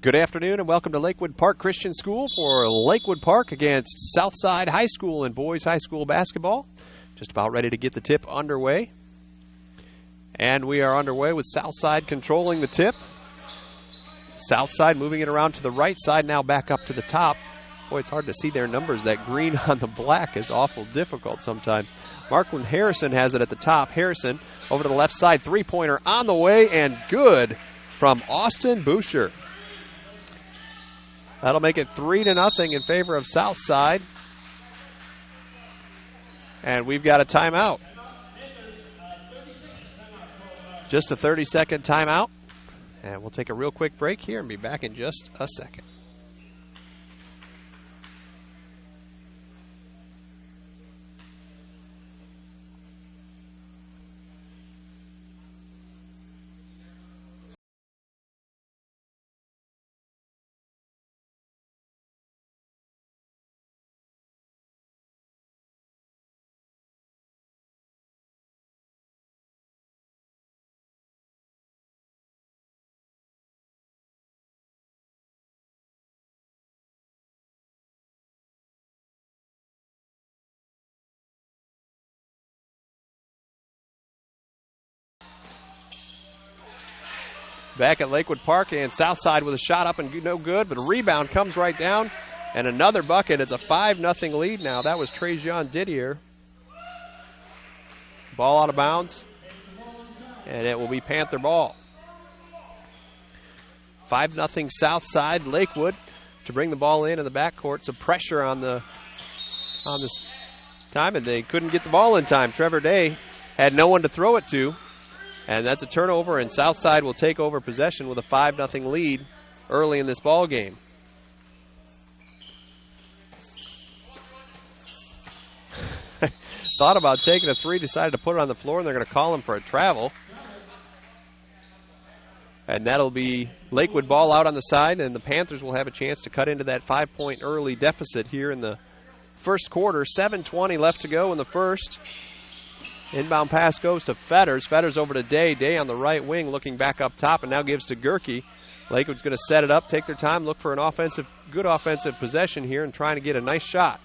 Good afternoon and welcome to Lakewood Park Christian School for Lakewood Park against Southside High School in boys high school basketball. Just about ready to get the tip underway. And we are underway with Southside controlling the tip. Southside moving it around to the right side, now back up to the top. Boy, it's hard to see their numbers. That green on the black is awful difficult sometimes. Marklin Harrison has it at the top. Harrison over to the left side, three-pointer on the way and good from Austin Boucher. That'll make it 3-0 in favor of Southside. And we've got a timeout. Just a 30-second timeout. And we'll take a real quick break here and be back in just a second. Back at Lakewood Park, and Southside with a shot up and no good, but a rebound comes right down, and another bucket. It's a 5-0 lead now. That was Trajan Didier. Ball out of bounds, and it will be Panther ball. 5-0 Southside. Lakewood to bring the ball in the backcourt. Some pressure on this time, and they couldn't get the ball in time. Trevor Day had no one to throw it to. And that's a turnover, and Southside will take over possession with a 5-0 lead early in this ball game. Thought about taking a three, decided to put it on the floor, and they're going to call him for a travel. And that'll be Lakewood ball out on the side, and the Panthers will have a chance to cut into that 5-point early deficit here in the first quarter. 7:20 left to go in the first. Inbound pass goes to Fetters. Fetters over to Day. Day on the right wing looking back up top and now gives to Gerke. Lakewood's going to set it up, take their time, look for an good offensive possession here and trying to get a nice shot.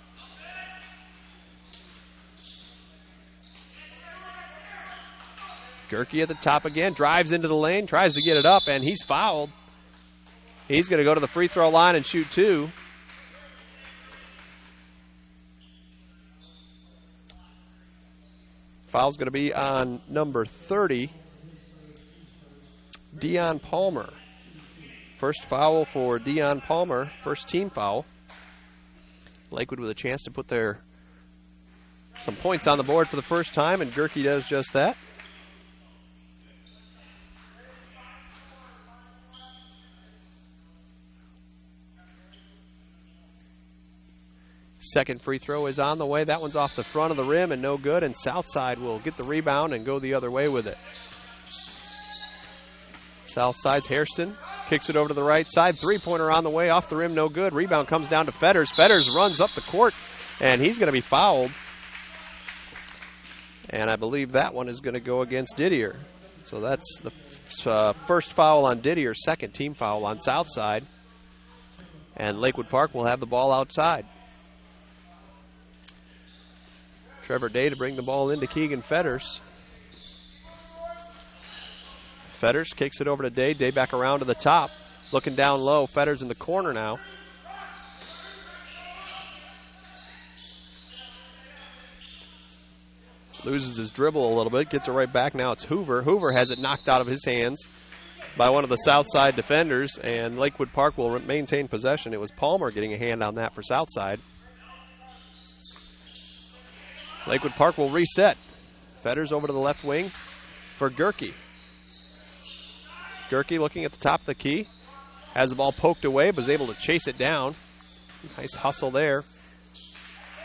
Gerke at the top again, drives into the lane, tries to get it up, and he's fouled. He's going to go to the free throw line and shoot two. Foul's going to be on number 30, Dion Palmer. First foul for Dion Palmer, first team foul. Lakewood with a chance to put some points on the board for the first time, and Gerke does just that. Second free throw is on the way. That one's off the front of the rim and no good, and Southside will get the rebound and go the other way with it. Southside's Hairston kicks it over to the right side. Three-pointer on the way, off the rim, no good. Rebound comes down to Fetters. Fetters runs up the court, and he's going to be fouled. And I believe that one is going to go against Didier. So that's the first foul on Didier, second team foul on Southside. And Lakewood Park will have the ball outside. Trevor Day to bring the ball into Keegan Fetters. Fetters kicks it over to Day. Day back around to the top. Looking down low. Fetters in the corner now. Loses his dribble a little bit. Gets it right back. Now it's Hoover. Hoover has it knocked out of his hands by one of the Southside defenders. And Lakewood Park will maintain possession. It was Palmer getting a hand on that for Southside. Lakewood Park will reset. Fetters over to the left wing for Gerke. Gerke looking at the top of the key. Has the ball poked away, but is able to chase it down. Nice hustle there.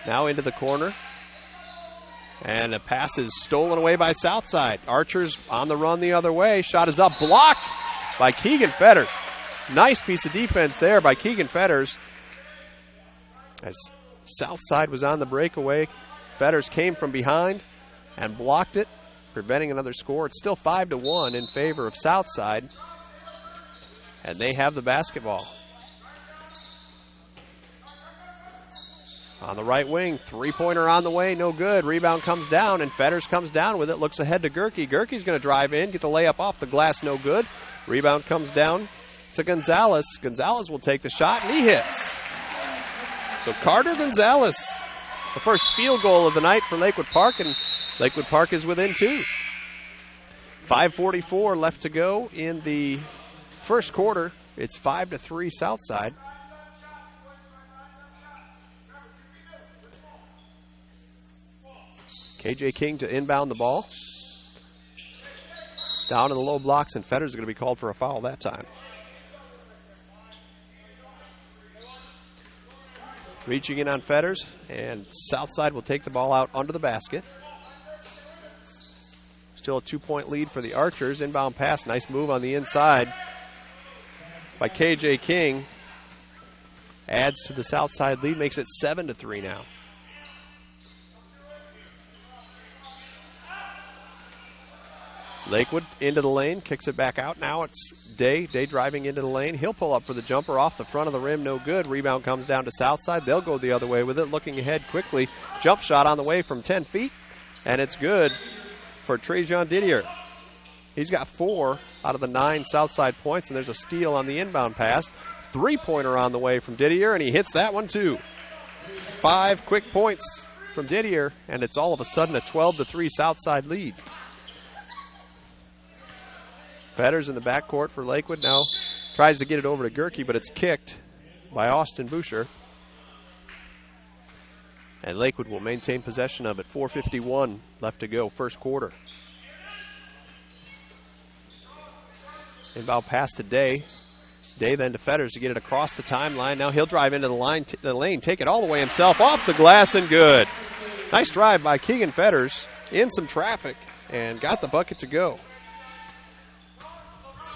Now into the corner. And a pass is stolen away by Southside. Archer's on the run the other way. Shot is up, blocked by Keegan Fetters. Nice piece of defense there by Keegan Fetters. As Southside was on the breakaway, Fetters came from behind and blocked it, preventing another score. It's still 5-1 in favor of Southside. And they have the basketball. On the right wing, three-pointer on the way, no good. Rebound comes down, and Fetters comes down with it, looks ahead to Gerke. Gerke's going to drive in, get the layup off the glass, no good. Rebound comes down to Gonzalez. Gonzalez will take the shot, and he hits. So Carter Gonzalez, the first field goal of the night for Lakewood Park, and Lakewood Park is within 2. 5:44 left to go in the first quarter. It's 5-3 Southside. KJ King to inbound the ball. Down in the low blocks, and Fetters is going to be called for a foul that time. Reaching in on Fetters, and Southside will take the ball out under the basket. Still a 2-point lead for the Archers. Inbound pass, nice move on the inside by KJ King. Adds to the Southside lead, makes it 7-3 now. Lakewood into the lane, kicks it back out. Now it's Day. Day driving into the lane. He'll pull up for the jumper off the front of the rim, no good. Rebound comes down to Southside. They'll go the other way with it, looking ahead quickly. Jump shot on the way from 10 feet, and it's good for Trajan Didier. He's got 4 out of the 9 Southside points, and there's a steal on the inbound pass. Three-pointer on the way from Didier, and he hits that one too. 5 quick points from Didier, and it's all of a sudden a 12-3 Southside lead. Fetters in the backcourt for Lakewood now tries to get it over to Gerke, but it's kicked by Austin Boucher. And Lakewood will maintain possession of it. 4:51 left to go, first quarter. Inbound pass to Day. Day then to Fetters to get it across the timeline. Now he'll drive into the lane, take it all the way himself, off the glass, and good. Nice drive by Keegan Fetters in some traffic and got the bucket to go.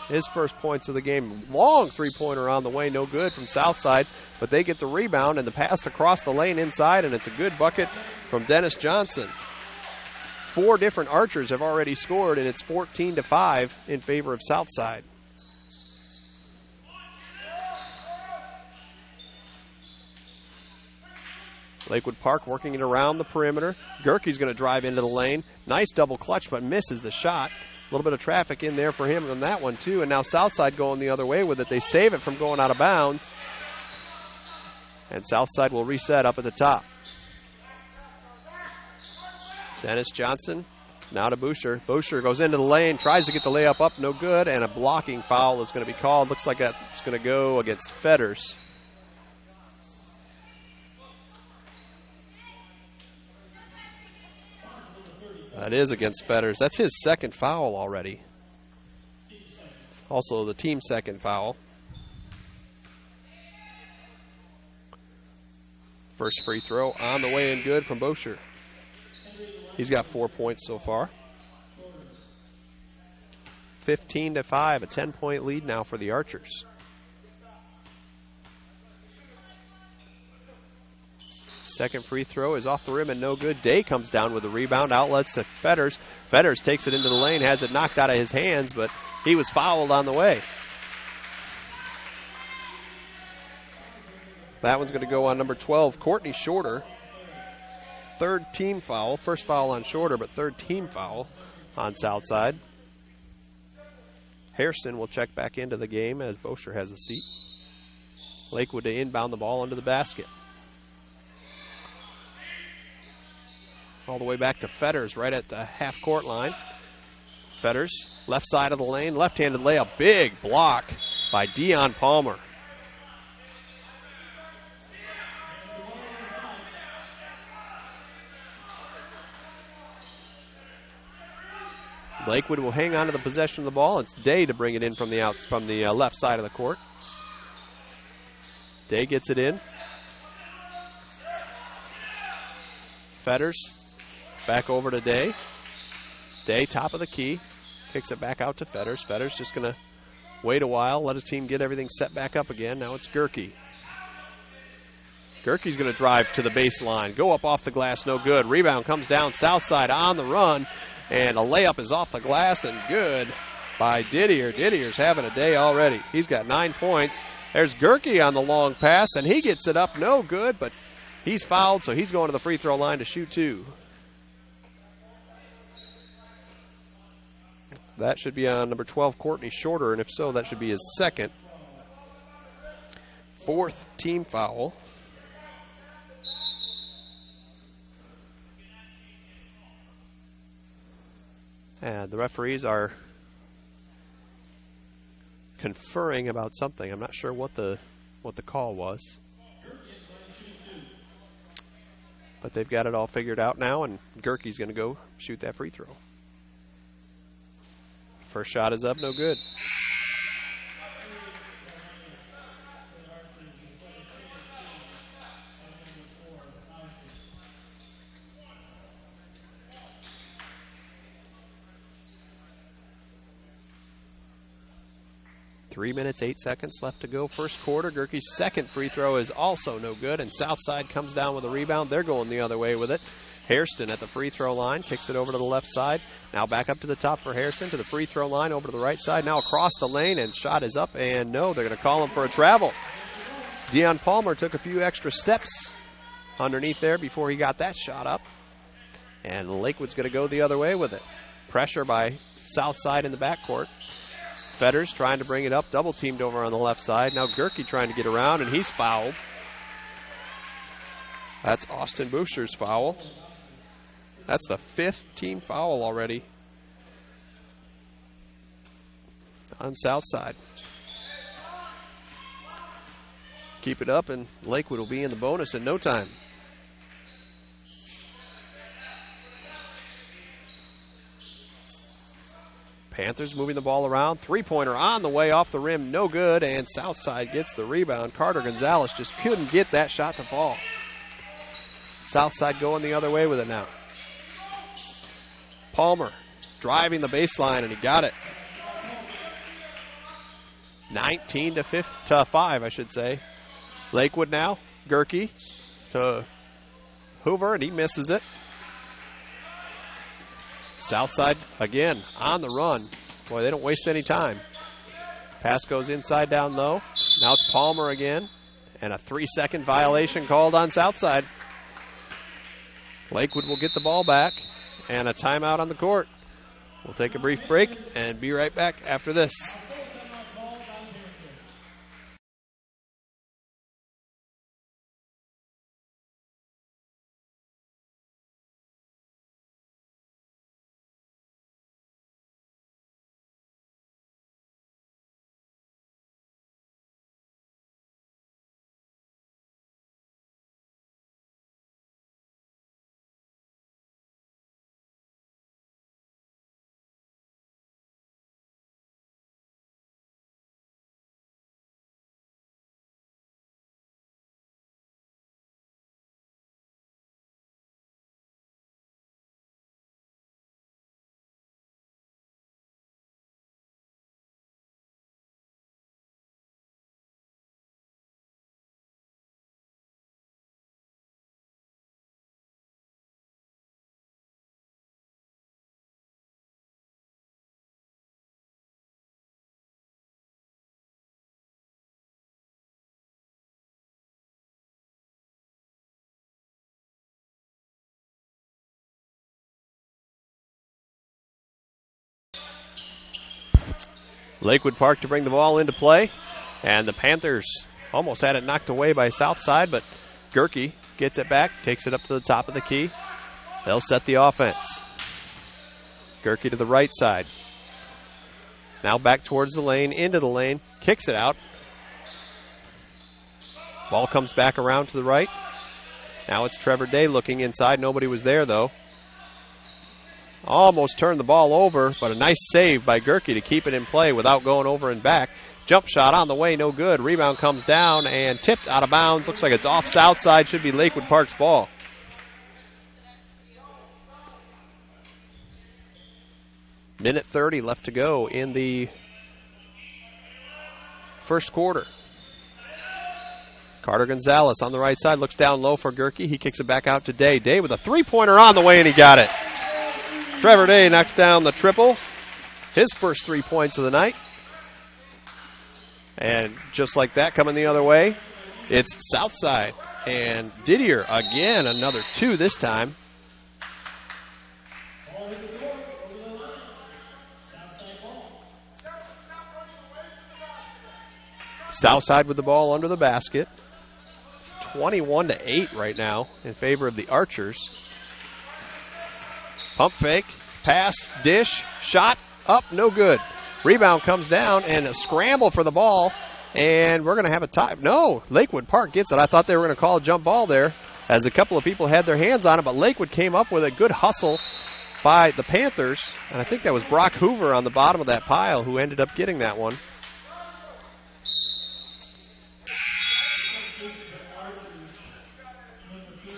His first points of the game. Long three-pointer on the way, no good from Southside, but they get the rebound and the pass across the lane inside, and it's a good bucket from Dennis Johnson. 4 different Archers have already scored, and it's 14-5 in favor of Southside. Lakewood Park working it around the perimeter. Gerke's going to drive into the lane. Nice double clutch, but misses the shot. A little bit of traffic in there for him on that one, too. And now Southside going the other way with it. They save it from going out of bounds. And Southside will reset up at the top. Dennis Johnson now to Boucher. Boucher goes into the lane, tries to get the layup up, no good. And a blocking foul is going to be called. Looks like that's going to go against Fetters. That is against Fetters. That's his second foul already. Also the team's second foul. First free throw on the way and good from Boucher. He's got 4 points so far. 15-5, a 10-point lead now for the Archers. Second free throw is off the rim and no good. Day comes down with the rebound. Outlets to Fetters. Fetters takes it into the lane, has it knocked out of his hands, but he was fouled on the way. That one's going to go on number 12, Courtney Shorter. Third team foul. First foul on Shorter, but third team foul on Southside. Hairston will check back into the game as Boucher has a seat. Lakewood to inbound the ball under the basket. All the way back to Fetters right at the half-court line. Fetters, left side of the lane, left-handed layup. Big block by Dion Palmer. Lakewood will hang on to the possession of the ball. It's Day to bring it in from the left side of the court. Day gets it in. Fetters. Back over to Day. Day, top of the key. Kicks it back out to Fetters. Fetters just going to wait a while, let his team get everything set back up again. Now it's Gerke. Gerke's going to drive to the baseline. Go up off the glass, no good. Rebound comes down Southside on the run, and a layup is off the glass and good by Didier. Didier's having a day already. He's got 9 points. There's Gerke on the long pass, and he gets it up. No good, but he's fouled, so he's going to the free throw line to shoot 2. That should be on number 12, Courtney Shorter, and if so, that should be his second. 4th team foul. And the referees are conferring about something. I'm not sure what the call was. But they've got it all figured out now, and Gerke's going to go shoot that free throw. First shot is up, no good. Three minutes, 8 seconds left to go. First quarter. Gerke's second free throw is also no good, and Southside comes down with a rebound. They're going the other way with it. Hairston at the free throw line, kicks it over to the left side. Now back up to the top for Hairston, to the free throw line, over to the right side. Now across the lane, and shot is up, and no, they're going to call him for a travel. Deion Palmer took a few extra steps underneath there before he got that shot up. And Lakewood's going to go the other way with it. Pressure by Southside in the backcourt. Fetters trying to bring it up, double teamed over on the left side. Now Gerke trying to get around, and he's fouled. That's Austin Boucher's foul. That's the 5th team foul already on Southside. Keep it up, and Lakewood will be in the bonus in no time. Panthers moving the ball around. Three-pointer on the way, off the rim, no good, and Southside gets the rebound. Carter Gonzalez just couldn't get that shot to fall. Southside going the other way with it now. Palmer driving the baseline, and he got it. 19 to 5, I should say. Lakewood now. Gerke to Hoover, and he misses it. Southside again on the run. Boy, they don't waste any time. Pass goes inside down low. Now it's Palmer again, and a 3-second violation called on Southside. Lakewood will get the ball back, and a timeout on the court. We'll take a brief break and be right back after this. Lakewood Park to bring the ball into play. And the Panthers almost had it knocked away by Southside, but Gerke gets it back, takes it up to the top of the key. They'll set the offense. Gerke to the right side. Now back towards the lane, into the lane, kicks it out. Ball comes back around to the right. Now it's Trevor Day looking inside. Nobody was there, though. Almost turned the ball over, but a nice save by Gerke to keep it in play without going over and back. Jump shot on the way, no good. Rebound comes down and tipped out of bounds. Looks like it's off Southside. Should be Lakewood Park's ball. Minute 30 left to go in the first quarter. Carter Gonzalez on the right side looks down low for Gerke. He kicks it back out to Day. Day with a three-pointer on the way, and he got it. Trevor Day knocks down the triple. his first 3 points of the night. And just like that, coming the other way, it's Southside. And Didier, again, another 2 this time. Southside with the ball under the basket. It's 21-8 right now in favor of the Archers. Pump fake, pass, dish, shot, up, no good. Rebound comes down and a scramble for the ball, and we're going to have a tie. No, Lakewood Park gets it. I thought they were going to call a jump ball there as a couple of people had their hands on it, but Lakewood came up with a good hustle by the Panthers, and I think that was Brock Hoover on the bottom of that pile who ended up getting that one.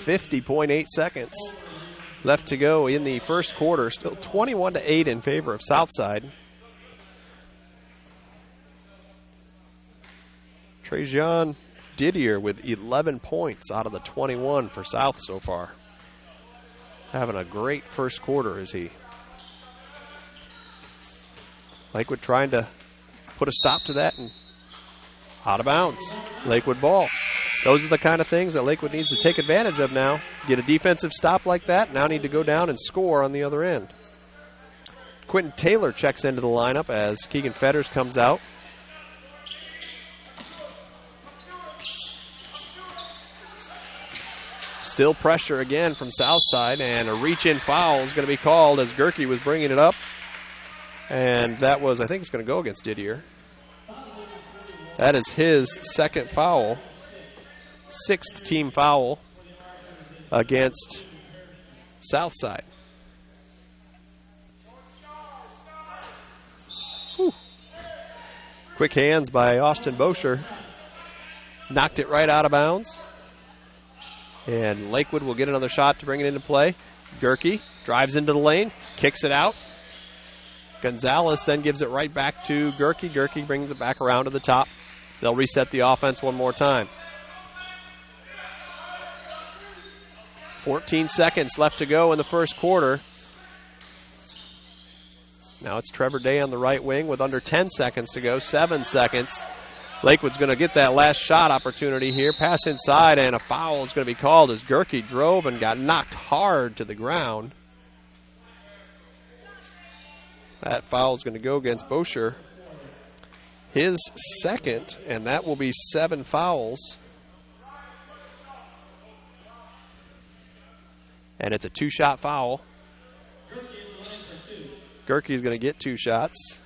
.8 seconds left to go in the first quarter. Still 21-8 in favor of Southside. Trajan Didier with 11 points out of the 21 for South so far. Having a great first quarter, is he? Lakewood trying to put a stop to that and out of bounds. Lakewood ball. Those are the kind of things that Lakewood needs to take advantage of now. Get a defensive stop like that, now need to go down and score on the other end. Quentin Taylor checks into the lineup as Keegan Fetters comes out. Still pressure again from Southside, and a reach-in foul is going to be called as Gerke was bringing it up. And that was, I think it's going to go against Didier. That is his second foul. 6th team foul against Southside. Whew. Quick hands by Austin Bosher. Knocked it right out of bounds. And Lakewood will get another shot to bring it into play. Gerke drives into the lane, kicks it out. Gonzalez then gives it right back to Gerke. Gerke brings it back around to the top. They'll reset the offense one more time. 14 seconds left to go in the first quarter. Now it's Trevor Day on the right wing with under 10 seconds to go. 7 seconds. Lakewood's going to get that last shot opportunity here. Pass inside, and a foul is going to be called as Gerke drove and got knocked hard to the ground. That foul is going to go against Bosher. His second, and that will be 7 fouls. And it's a 2-shot foul. Gerke is going to get 2 shots.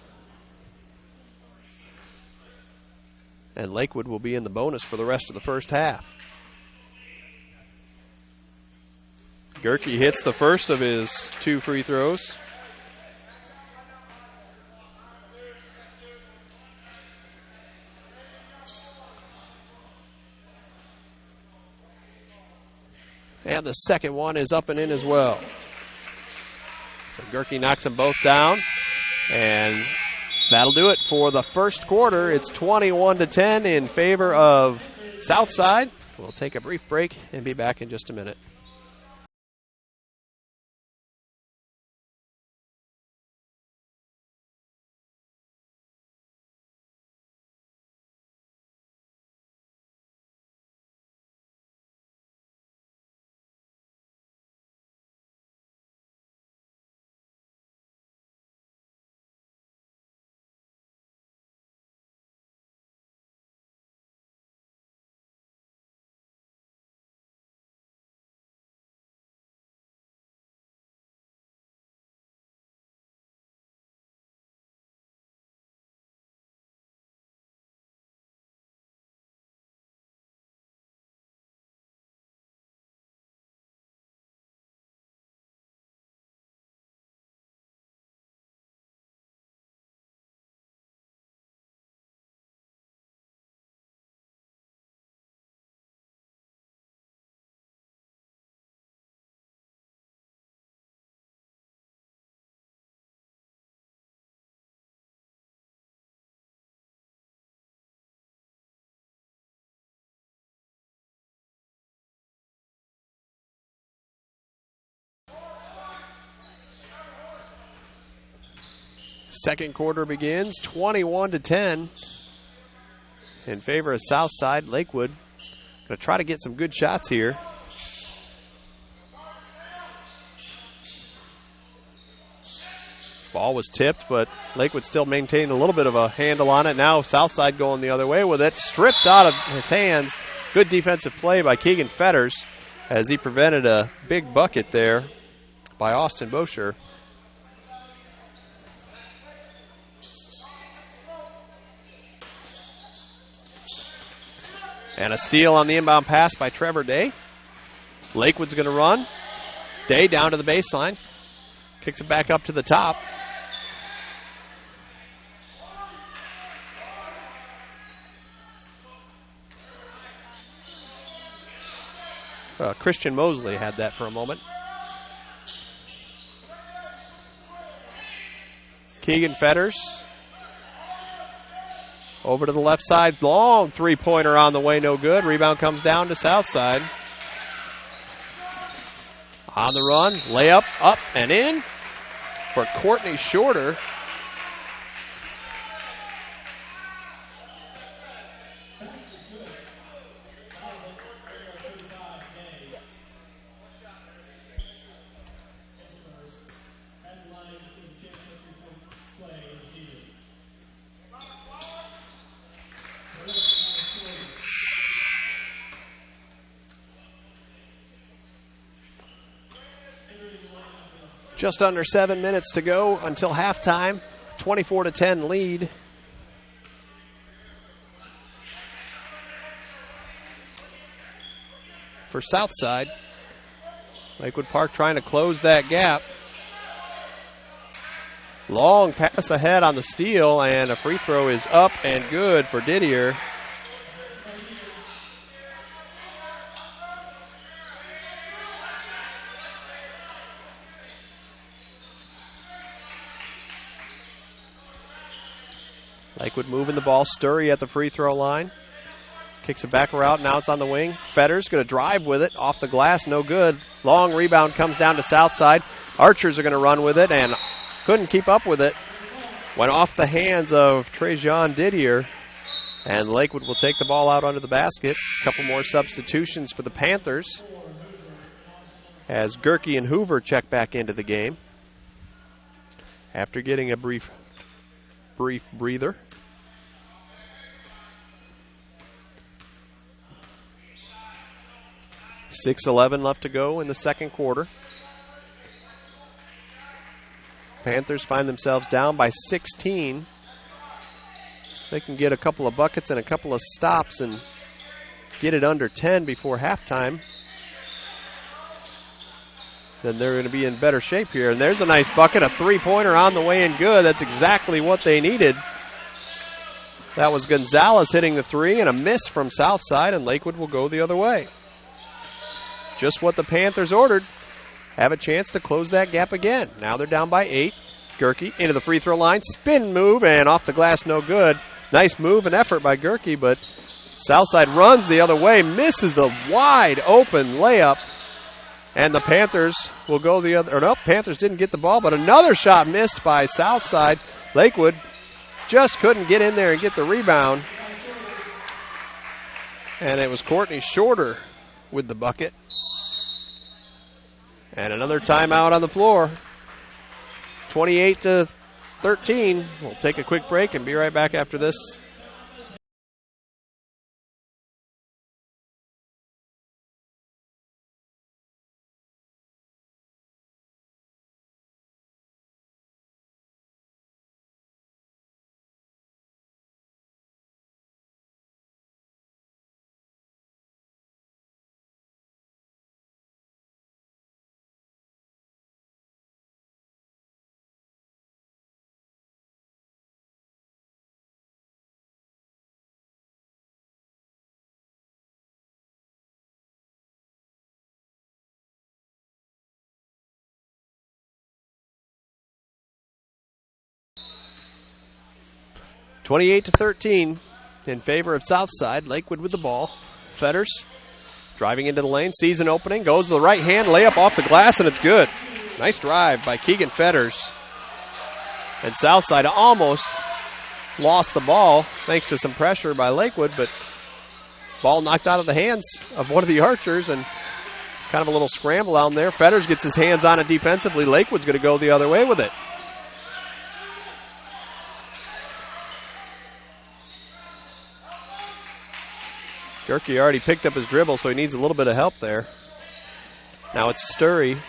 And Lakewood will be in the bonus for the rest of the first half. Gerke hits the first of his 2 free throws. And the second one is up and in as well. So Gerke knocks them both down. And that'll do it for the first quarter. It's 21-10 in favor of Southside. We'll take a brief break and be back in just a minute. Second quarter begins 21-10 in favor of Southside. Lakewood going to try to get some good shots here. Ball was tipped, but Lakewood still maintained a little bit of a handle on it. Now Southside going the other way with it. Stripped out of his hands. Good defensive play by Keegan Fetters as he prevented a big bucket there by Austin Bosher. And a steal on the inbound pass by Trevor Day. Lakewood's going to run. Day down to the baseline. Kicks it back up to the top. Christian Mosley had that for a moment. Keegan Fetters. Over to the left side. Long three-pointer on the way, no good. Rebound comes down to Southside. On the run, layup, up and in for Courtney Shorter. Just under 7 minutes to go until halftime. 24-10 lead. For Southside. Lakewood Park trying to close that gap. Long pass ahead on the steal, and a free throw is up and good for Didier. Lakewood moving the ball. Sturry at the free throw line. Kicks it back around. Now it's on the wing. Fetters going to drive with it. Off the glass. No good. Long rebound comes down to Southside. Archers are going to run with it and couldn't keep up with it. Went off the hands of Trajan Didier. And Lakewood will take the ball out under the basket. A couple more substitutions for the Panthers as Gerke and Hoover check back into the game after getting a brief breather. 6:11 left to go in the second quarter. Panthers find themselves down by 16. They can get a couple of buckets and a couple of stops and get it under 10 before halftime. Then they're going to be in better shape here. And there's a nice bucket, a three-pointer on the way and good. That's exactly what they needed. That was Gonzalez hitting the three and a miss from Southside, and Lakewood will go the other way. Just what the Panthers ordered. Have a chance to close that gap again. Now they're down by 8. Gerke into the free throw line. Spin move and off the glass, no good. Nice move and effort by Gerke, but Southside runs the other way, misses the wide open layup. And the Panthers will go the other, or no, Panthers didn't get the ball, but another shot missed by Southside. Lakewood just couldn't get in there and get the rebound. And it was Courtney Shorter with the bucket. And another timeout on the floor. 28-13. We'll take a quick break and be right back after this. (28-13) in favor of Southside. Lakewood with the ball. Fetters driving into the lane, sees an opening, goes to the right hand, layup off the glass, and it's good. Nice drive by Keegan Fetters. And Southside almost lost the ball thanks to some pressure by Lakewood, but ball knocked out of the hands of one of the archers, and kind of a little scramble down there. Fetters gets his hands on it defensively. Lakewood's going to go the other way with it. Gerke already picked up his dribble, so he needs a little bit of help there. Now it's Sturry.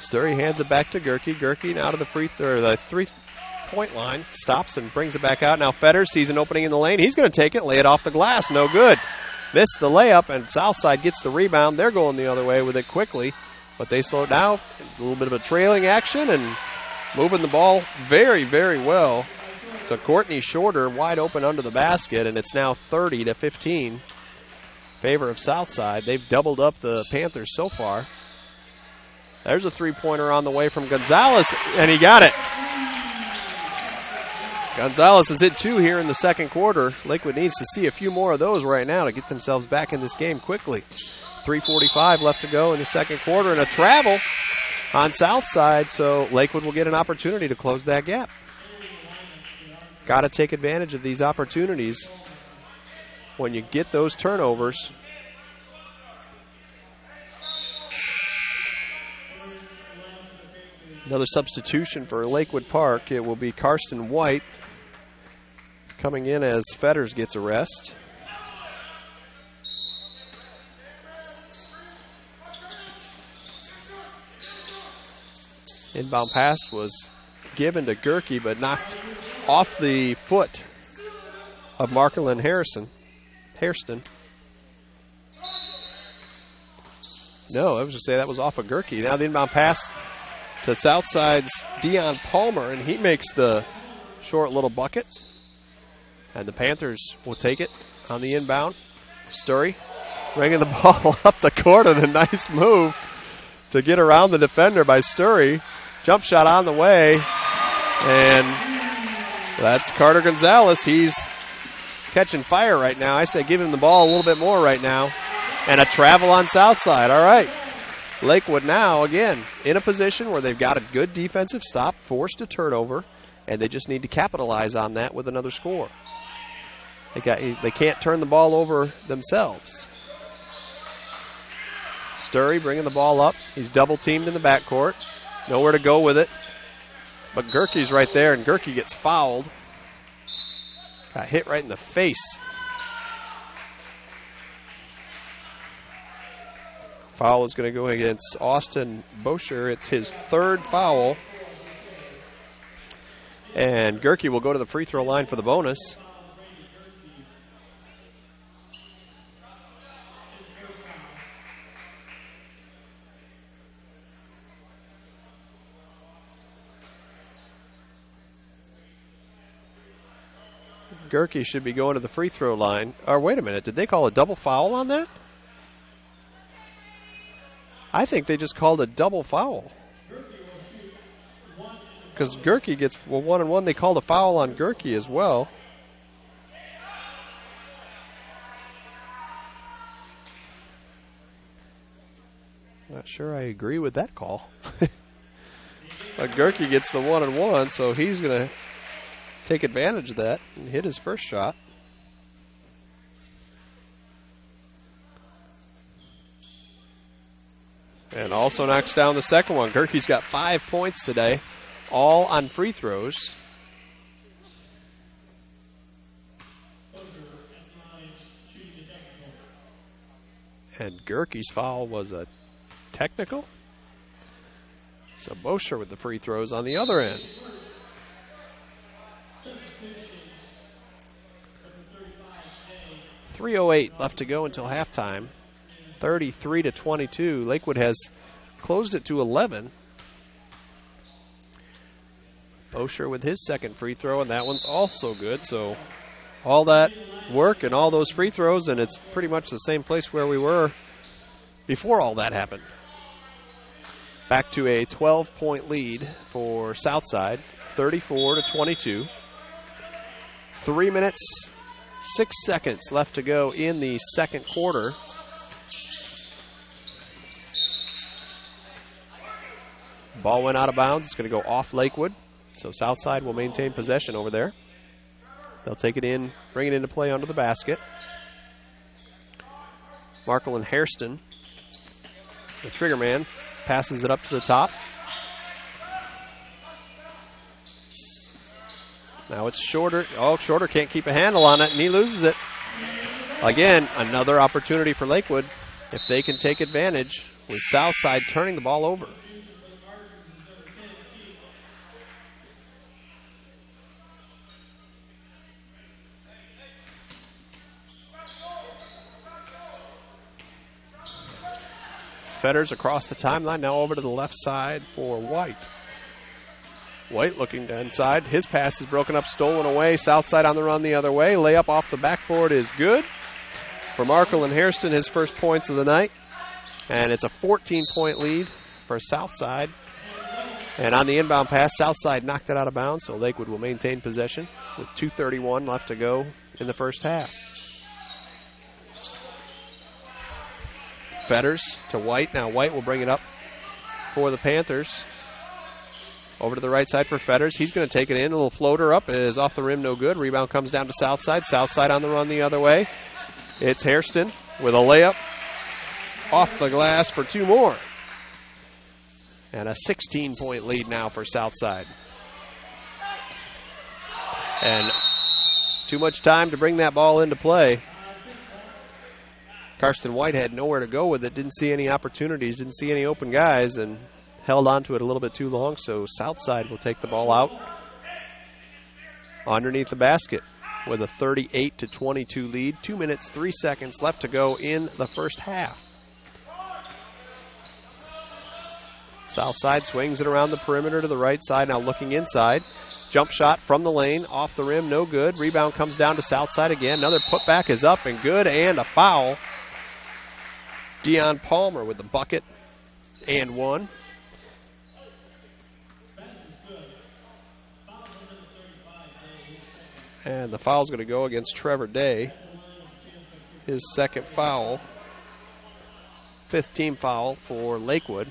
Sturry hands it back to Gerke. Gerke now to the the 3-point line. Stops and brings it back out. Now Fetters sees an opening in the lane. He's going to take it, lay it off the glass. No good. Missed the layup, and Southside gets the rebound. They're going the other way with it quickly, but they slow down. A little bit of a trailing action and moving the ball very, very well. So Courtney Shorter wide open under the basket, and it's now 30-15 in favor of Southside. They've doubled up the Panthers so far. There's a three-pointer on the way from Gonzalez, and he got it. Gonzalez has hit 2 here in the second quarter. Lakewood needs to see a few more of those right now to get themselves back in this game quickly. 3:45 left to go in the second quarter, and a travel on Southside, so Lakewood will get an opportunity to close that gap. Got to take advantage of these opportunities when you get those turnovers. Another substitution for Lakewood Park. It will be Karsten White coming in as Fetters gets a rest. Inbound pass was given to Gerke, but knocked off the foot of Markelyn Hairston. No, I was going to say that was off of Gerke. Now the inbound pass to Southside's Dion Palmer, and he makes the short little bucket. And the Panthers will take it on the inbound. Sturry bringing the ball up the court, and a nice move to get around the defender by Sturry. Jump shot on the way, and that's Carter Gonzalez. He's catching fire right now. I say give him the ball a little bit more right now. And a travel on Southside. All right. Lakewood now, again, in a position where they've got a good defensive stop, forced a turnover, and they just need to capitalize on that with another score. They can't turn the ball over themselves. Sturry bringing the ball up. He's double-teamed in the backcourt. Nowhere to go with it. But Gerke's right there, and Gerke gets fouled. Got hit right in the face. Foul is going to go against Austin Bosher. It's his third foul. And Gerke will go to the free throw line for the bonus. Gerke should be going to the free throw line. Or wait a minute, did they call a double foul on that? I think they just called a double foul. Because Gerke gets 1-and-1. They called a foul on Gerke as well. Not sure I agree with that call. But Gerke gets the 1-and-1, so he's going to take advantage of that and hit his first shot. And also knocks down the second one. Gerke's got 5 points today, all on free throws. And Gerke's foul was a technical. So Bosher with the free throws on the other end. .308 left to go until halftime. 33-22. Lakewood has closed it to 11. Bosher with his second free throw, and that one's also good. So all that work and all those free throws, and it's pretty much the same place where we were before all that happened. Back to a 12-point lead for Southside, 34-22. 3 minutes, 6 seconds left to go in the second quarter. Ball went out of bounds. It's going to go off Lakewood. So Southside will maintain possession over there. They'll take it in, bring it into play under the basket. Markle and Hairston, the trigger man, passes it up to the top. Now it's Shorter. Oh, Shorter can't keep a handle on it, and he loses it. Again, another opportunity for Lakewood if they can take advantage with Southside turning the ball over. Fetters across the timeline, now over to the left side for White. White looking to inside. His pass is broken up, stolen away. Southside on the run the other way. Layup off the backboard is good for Markle and Hairston, his first points of the night. And it's a 14-point lead for Southside. And on the inbound pass, Southside knocked it out of bounds, so Lakewood will maintain possession with 2:31 left to go in the first half. Fetters to White. Now White will bring it up for the Panthers. Over to the right side for Fetters. He's going to take it in. A little floater up is off the rim, no good. Rebound comes down to Southside. Southside on the run the other way. It's Hairston with a layup off the glass for two more. And a 16-point lead now for Southside. And too much time to bring that ball into play. Karsten White had nowhere to go with it, didn't see any opportunities, didn't see any open guys, and held on to it a little bit too long, so Southside will take the ball out underneath the basket with a 38-22 lead. 2 minutes, 3 seconds left to go in the first half. Southside swings it around the perimeter to the right side, now looking inside. Jump shot from the lane, off the rim, no good. Rebound comes down to Southside again. Another putback is up and good, and a foul. Dion Palmer with the bucket and one. And the foul's going to go against Trevor Day. His second foul. Fifth team foul for Lakewood.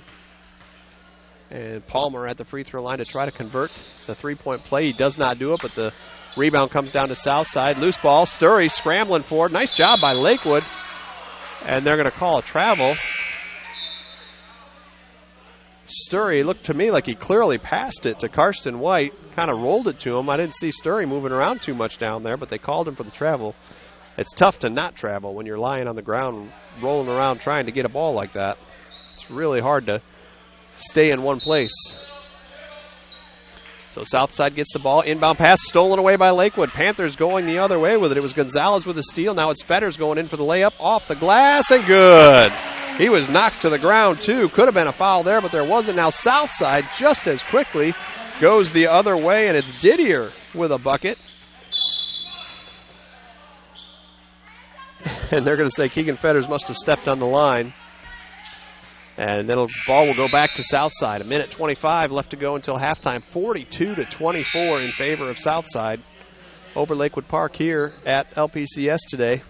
And Palmer at the free throw line to try to convert the three-point play. He does not do it, but the rebound comes down to Southside. Loose ball. Sturry scrambling for it. Nice job by Lakewood. And they're going to call a travel. Sturry looked to me like he clearly passed it to Karsten White. Kind of rolled it to him. I didn't see Sturry moving around too much down there, but they called him for the travel. It's tough to not travel when you're lying on the ground, rolling around trying to get a ball like that. It's really hard to stay in one place. So Southside gets the ball. Inbound pass stolen away by Lakewood. Panthers going the other way with it. It was Gonzalez with the steal. Now it's Fetters going in for the layup. Off the glass and good. He was knocked to the ground too. Could have been a foul there, but there wasn't. Now Southside just as quickly goes the other way, and it's Didier with a bucket. And they're going to say Keegan Fetters must have stepped on the line. And then the ball will go back to Southside. 1:25 left to go until halftime. 42-24 in favor of Southside over Lakewood Park here at LPCS today.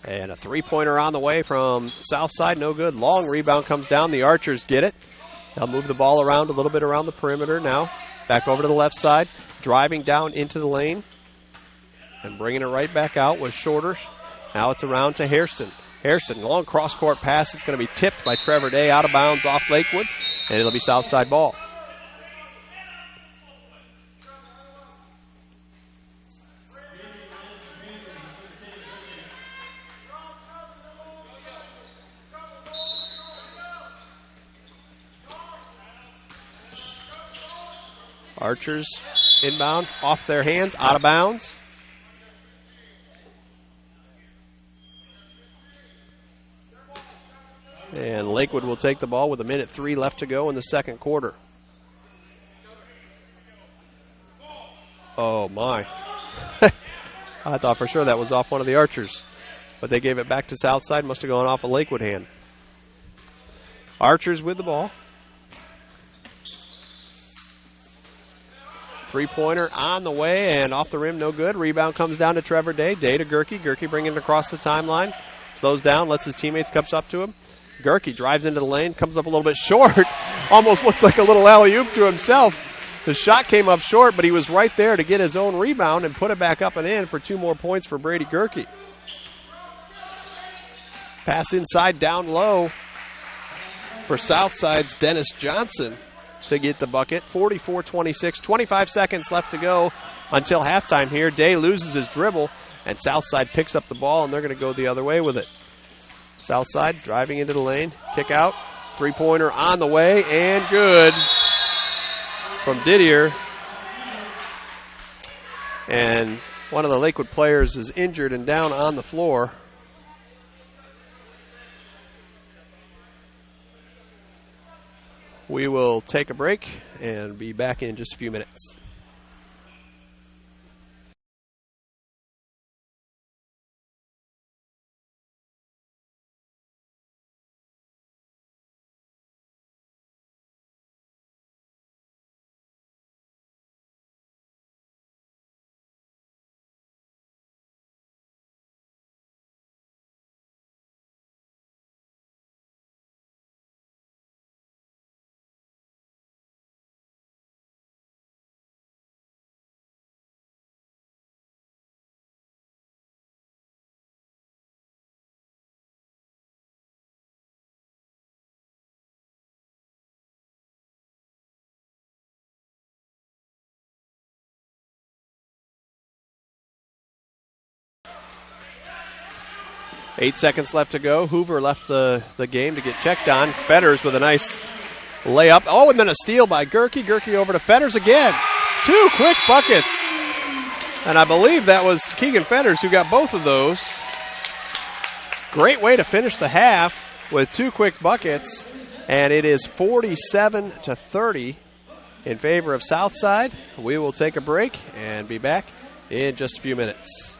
And a three-pointer on the way from Southside, no good. Long rebound comes down. The Archers get it. They'll move the ball around a little bit around the perimeter now. Back over to the left side. Driving down into the lane. And bringing it right back out was Shorter. Now it's around to Hairston. Hairston, long cross-court pass. It's going to be tipped by Trevor Day out of bounds off Lakewood. And it'll be Southside ball. Archers inbound, off their hands, out of bounds. And Lakewood will take the ball with 1:03 left to go in the second quarter. Oh, my. I thought for sure that was off one of the Archers. But they gave it back to Southside. Must have gone off a Lakewood hand. Archers with the ball. Three-pointer on the way and off the rim, no good. Rebound comes down to Trevor Day. Day to Gerke. Gerke bringing it across the timeline. Slows down, lets his teammates comes up to him. Gerke drives into the lane, comes up a little bit short. Almost looked like a little alley-oop to himself. The shot came up short, but he was right there to get his own rebound and put it back up and in for 2 more points for Brady Gerke. Pass inside, down low for Southside's Dennis Johnson to get the bucket. 44-26, 25 seconds left to go until halftime here. Day loses his dribble, and Southside picks up the ball, and they're going to go the other way with it. Southside driving into the lane, kick out, three-pointer on the way, and good from Didier. And one of the Lakewood players is injured and down on the floor. We will take a break and be back in just a few minutes. Eight seconds left to go. Hoover left the game to get checked on. Fetters with a nice layup. Oh, and then a steal by Gerke. Gerke over to Fetters again. 2 quick buckets. And I believe that was Keegan Fetters who got both of those. Great way to finish the half with 2 quick buckets. And it is 47-30 in favor of Southside. We will take a break and be back in just a few minutes.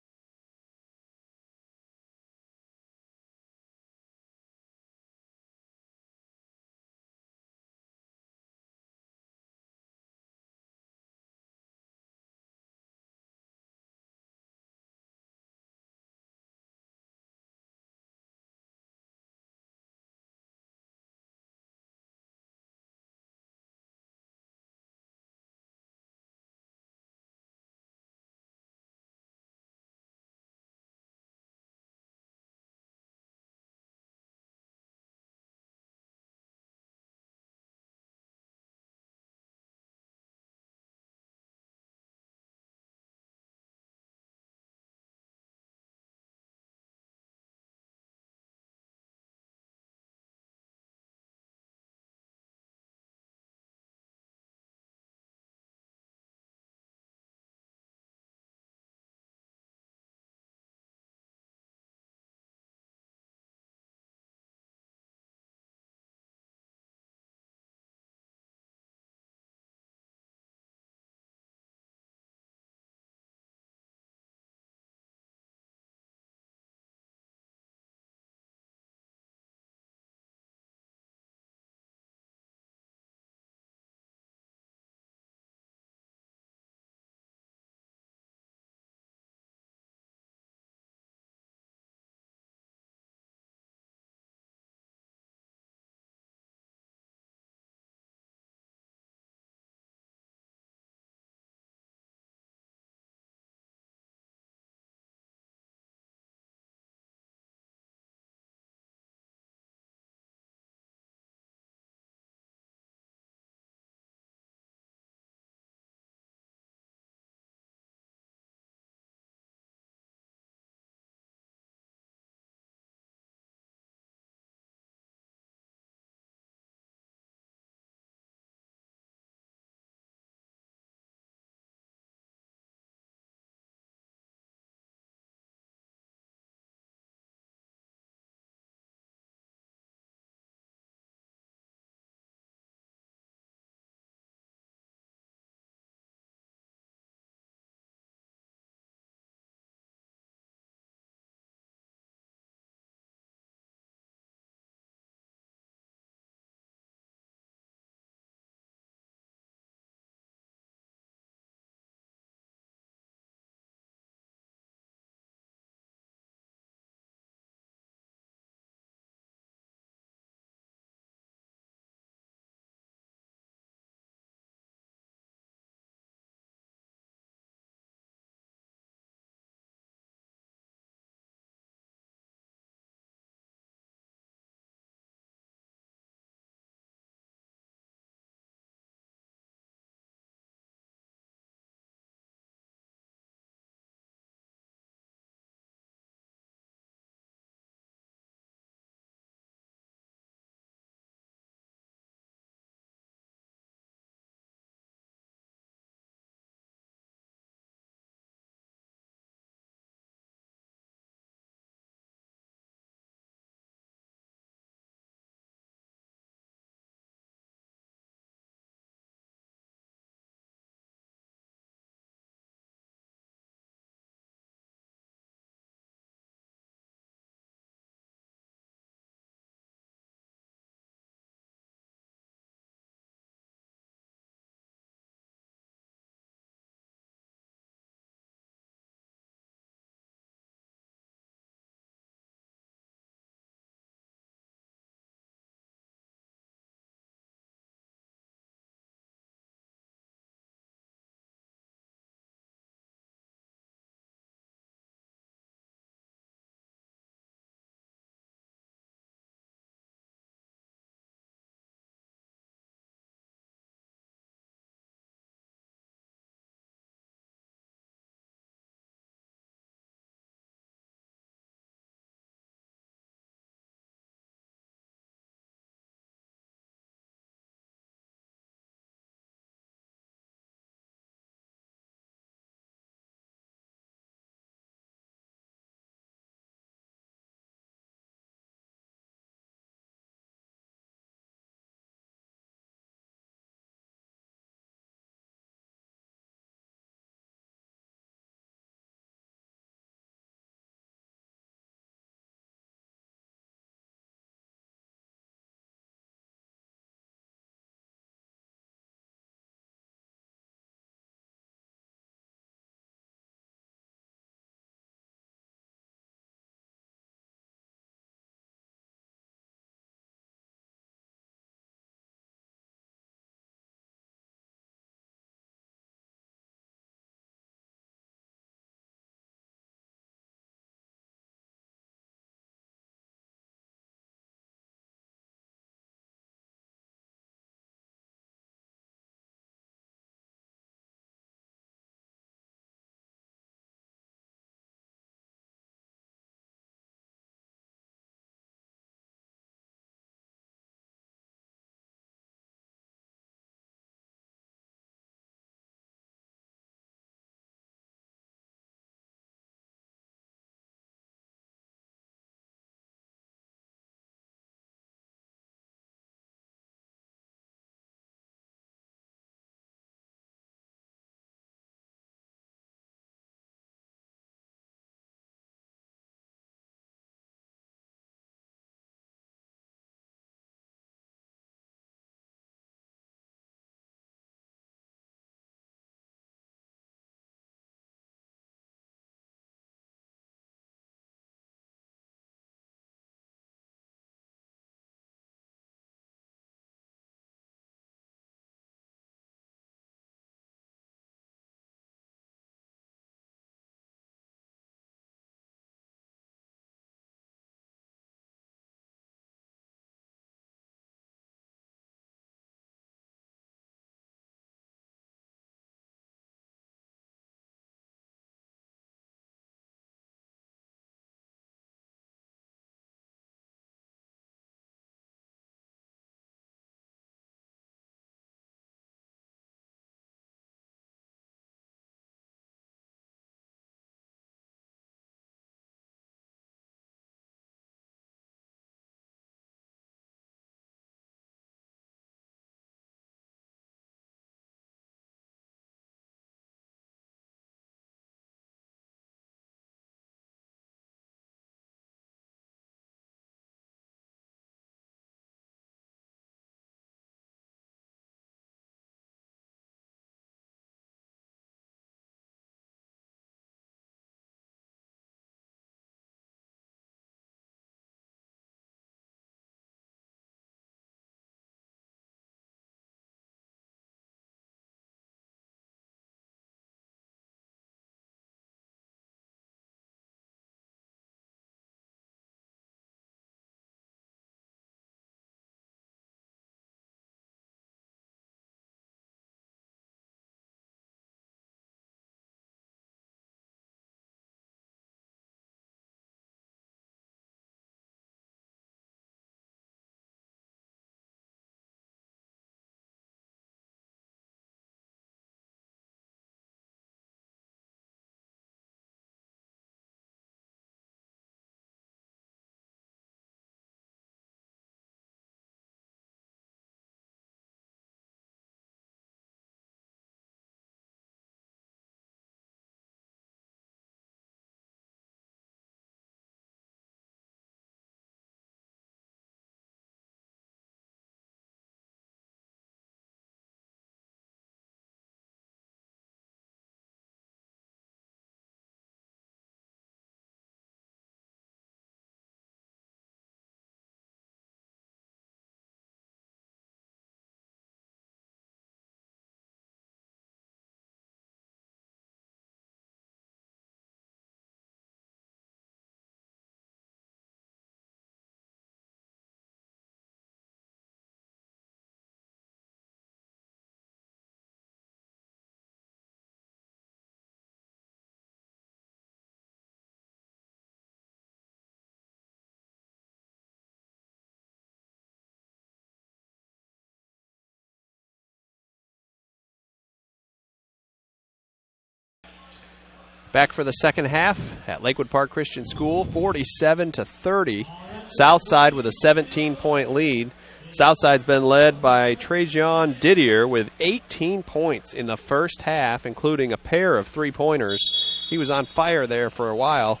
Back for the second half at Lakewood Park Christian School, 47-30. Southside with a 17-point lead. Southside's been led by Trajan Didier with 18 points in the first half, including a pair of three-pointers. He was on fire there for a while.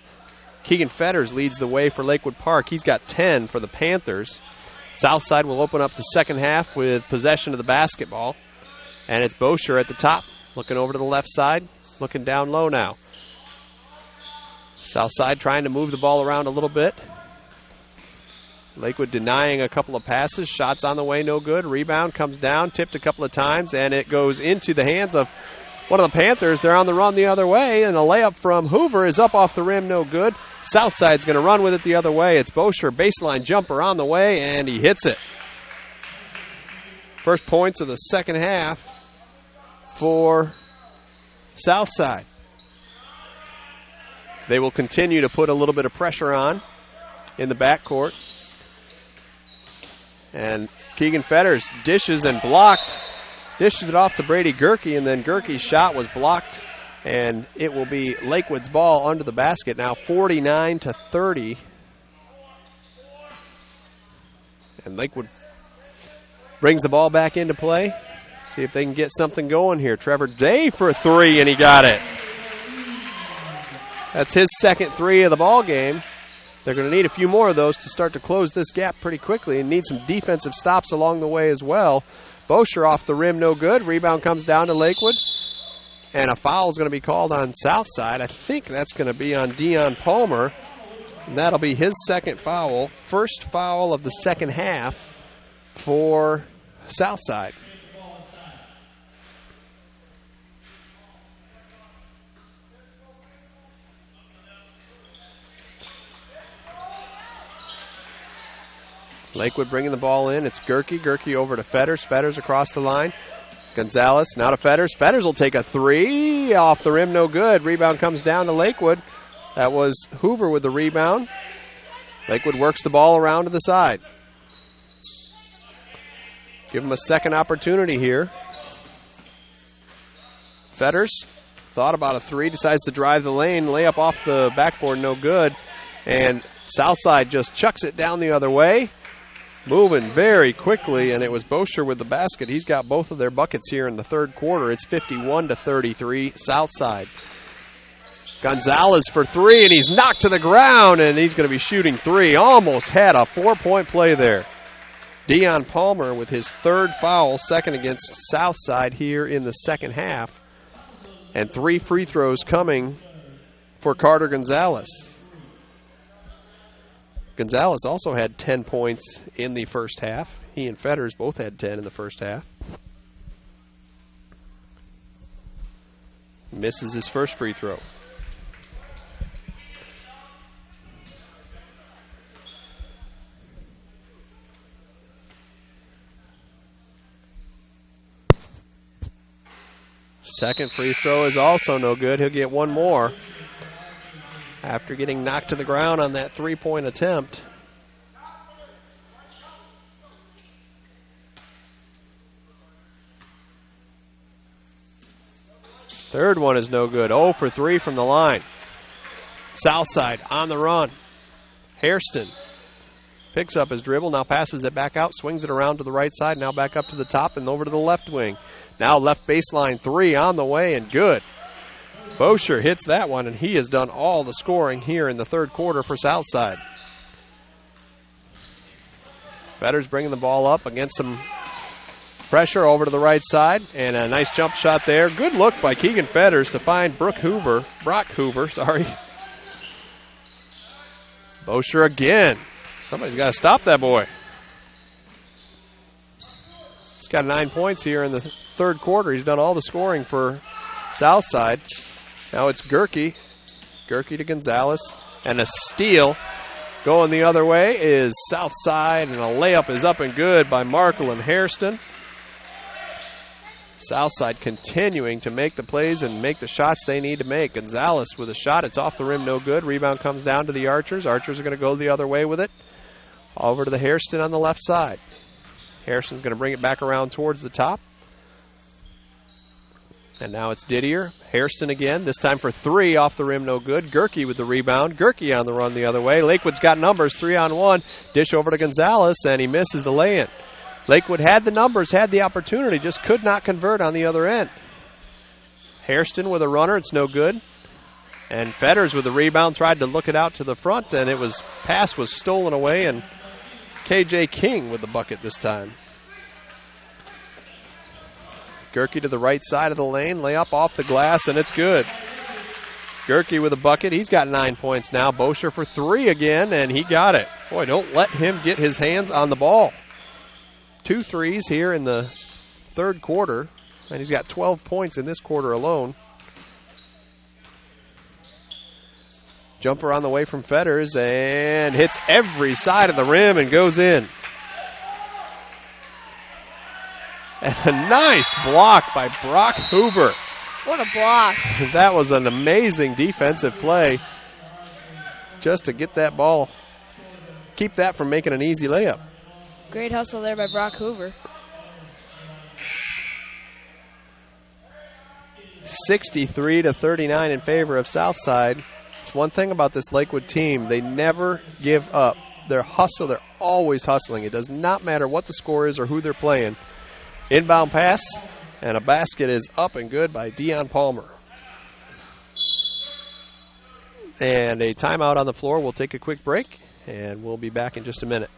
Keegan Fetters leads the way for Lakewood Park. He's got 10 for the Panthers. Southside will open up the second half with possession of the basketball. And it's Bosher at the top, looking over to the left side, looking down low now. Southside trying to move the ball around a little bit. Lakewood denying a couple of passes. Shots on the way, no good. Rebound comes down, tipped a couple of times, and it goes into the hands of one of the Panthers. They're on the run the other way, and a layup from Hoover is up off the rim, no good. Southside's going to run with it the other way. It's Bosher, baseline jumper on the way, and he hits it. First points of the second half for Southside. They will continue to put a little bit of pressure on in the backcourt. And Keegan Fetters dishes and blocked. Dishes it off to Brady Gerke, and then Gerke's shot was blocked. And it will be Lakewood's ball under the basket now, 49-30. And Lakewood brings the ball back into play. See if they can get something going here. Trevor Day for a three, and he got it. That's his second three of the ball game. They're going to need a few more of those to start to close this gap pretty quickly and need some defensive stops along the way as well. Bosher off the rim, no good. Rebound comes down to Lakewood. And a foul is going to be called on Southside. I think that's going to be on Dion Palmer. And that'll be his second foul. First foul of the second half for Southside. Lakewood bringing the ball in. It's Gerke. Gerke over to Fetters. Fetters across the line. Gonzalez now to Fetters. Fetters will take a three. Off the rim, no good. Rebound comes down to Lakewood. That was Hoover with the rebound. Lakewood works the ball around to the side. Give him a second opportunity here. Fetters thought about a three. Decides to drive the lane. Layup off the backboard, no good. And Southside just chucks it down the other way. Moving very quickly, and it was Bosher with the basket. He's got both of their buckets here in the third quarter. It's 51-33 Southside. Gonzalez for three, and he's knocked to the ground, and he's going to be shooting three. Almost had a 4-point play there. Dion Palmer with his third foul, second against Southside here in the second half. And 3 free throws coming for Carter Gonzalez. Gonzalez also had 10 points in the first half. He and Fetters both had 10 in the first half. Misses his first free throw. Second free throw is also no good. He'll get one more after getting knocked to the ground on that three-point attempt. Third one is no good. 0 for 3 from the line. Southside on the run. Hairston picks up his dribble, now passes it back out, swings it around to the right side, now back up to the top and over to the left wing. Now left baseline three on the way and good. Bosher hits that one, and he has done all the scoring here in the third quarter for Southside. Fetters bringing the ball up against some pressure over to the right side, and a nice jump shot there. Good look by Keegan Fetters to find Brock Hoover. Bosher again. Somebody's got to stop that boy. He's got 9 points here in the third quarter. He's done all the scoring for Southside. Now it's Gerke. Gerke to Gonzalez. And a steal going the other way is Southside. And a layup is up and good by Markle and Hairston. Southside continuing to make the plays and make the shots they need to make. Gonzalez with a shot. It's off the rim, no good. Rebound comes down to the Archers. Archers are going to go the other way with it. Over to the Hairston on the left side. Hairston's going to bring it back around towards the top. And now it's Didier. Hairston again, this time for 3 off the rim, no good. Gerke with the rebound. Gerke on the run the other way. Lakewood's got numbers, 3-on-1. Dish over to Gonzalez, and he misses the lay-in. Lakewood had the numbers, had the opportunity, just could not convert on the other end. Hairston with a runner, it's no good. And Fetters with the rebound tried to look it out to the front, and pass was stolen away, and K.J. King with the bucket this time. Gerke to the right side of the lane, layup off the glass, and it's good. Gerke with a bucket. He's got 9 points now. Bosher for 3 again, and he got it. Boy, don't let him get his hands on the ball. 2 threes here in the third quarter, and he's got 12 points in this quarter alone. Jumper on the way from Fetters, and hits every side of the rim and goes in. And a nice block by Brock Huber. What a block. That was an amazing defensive play just to get that ball, keep that from making an easy layup. Great hustle there by Brock Hoover. 63-39 in favor of Southside. It's one thing about this Lakewood team. They never give up. They're always hustling. It does not matter what the score is or who they're playing. Inbound pass, and a basket is up and good by Deion Palmer. And a timeout on the floor. We'll take a quick break, and we'll be back in just a minute.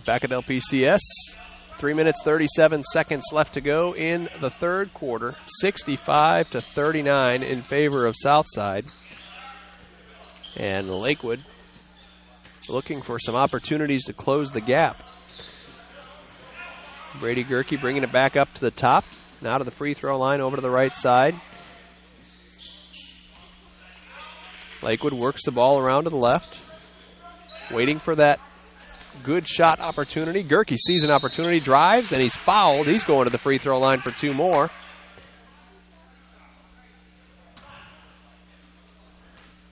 Back at LPCS, 3 minutes, 37 seconds left to go in the third quarter. 65-39 in favor of Southside. And Lakewood looking for some opportunities to close the gap. Brady Gerke bringing it back up to the top. Now to the free throw line over to the right side. Lakewood works the ball around to the left. Waiting for that good shot opportunity. Gerke sees an opportunity, drives, and he's fouled. He's going to the free throw line for 2 more.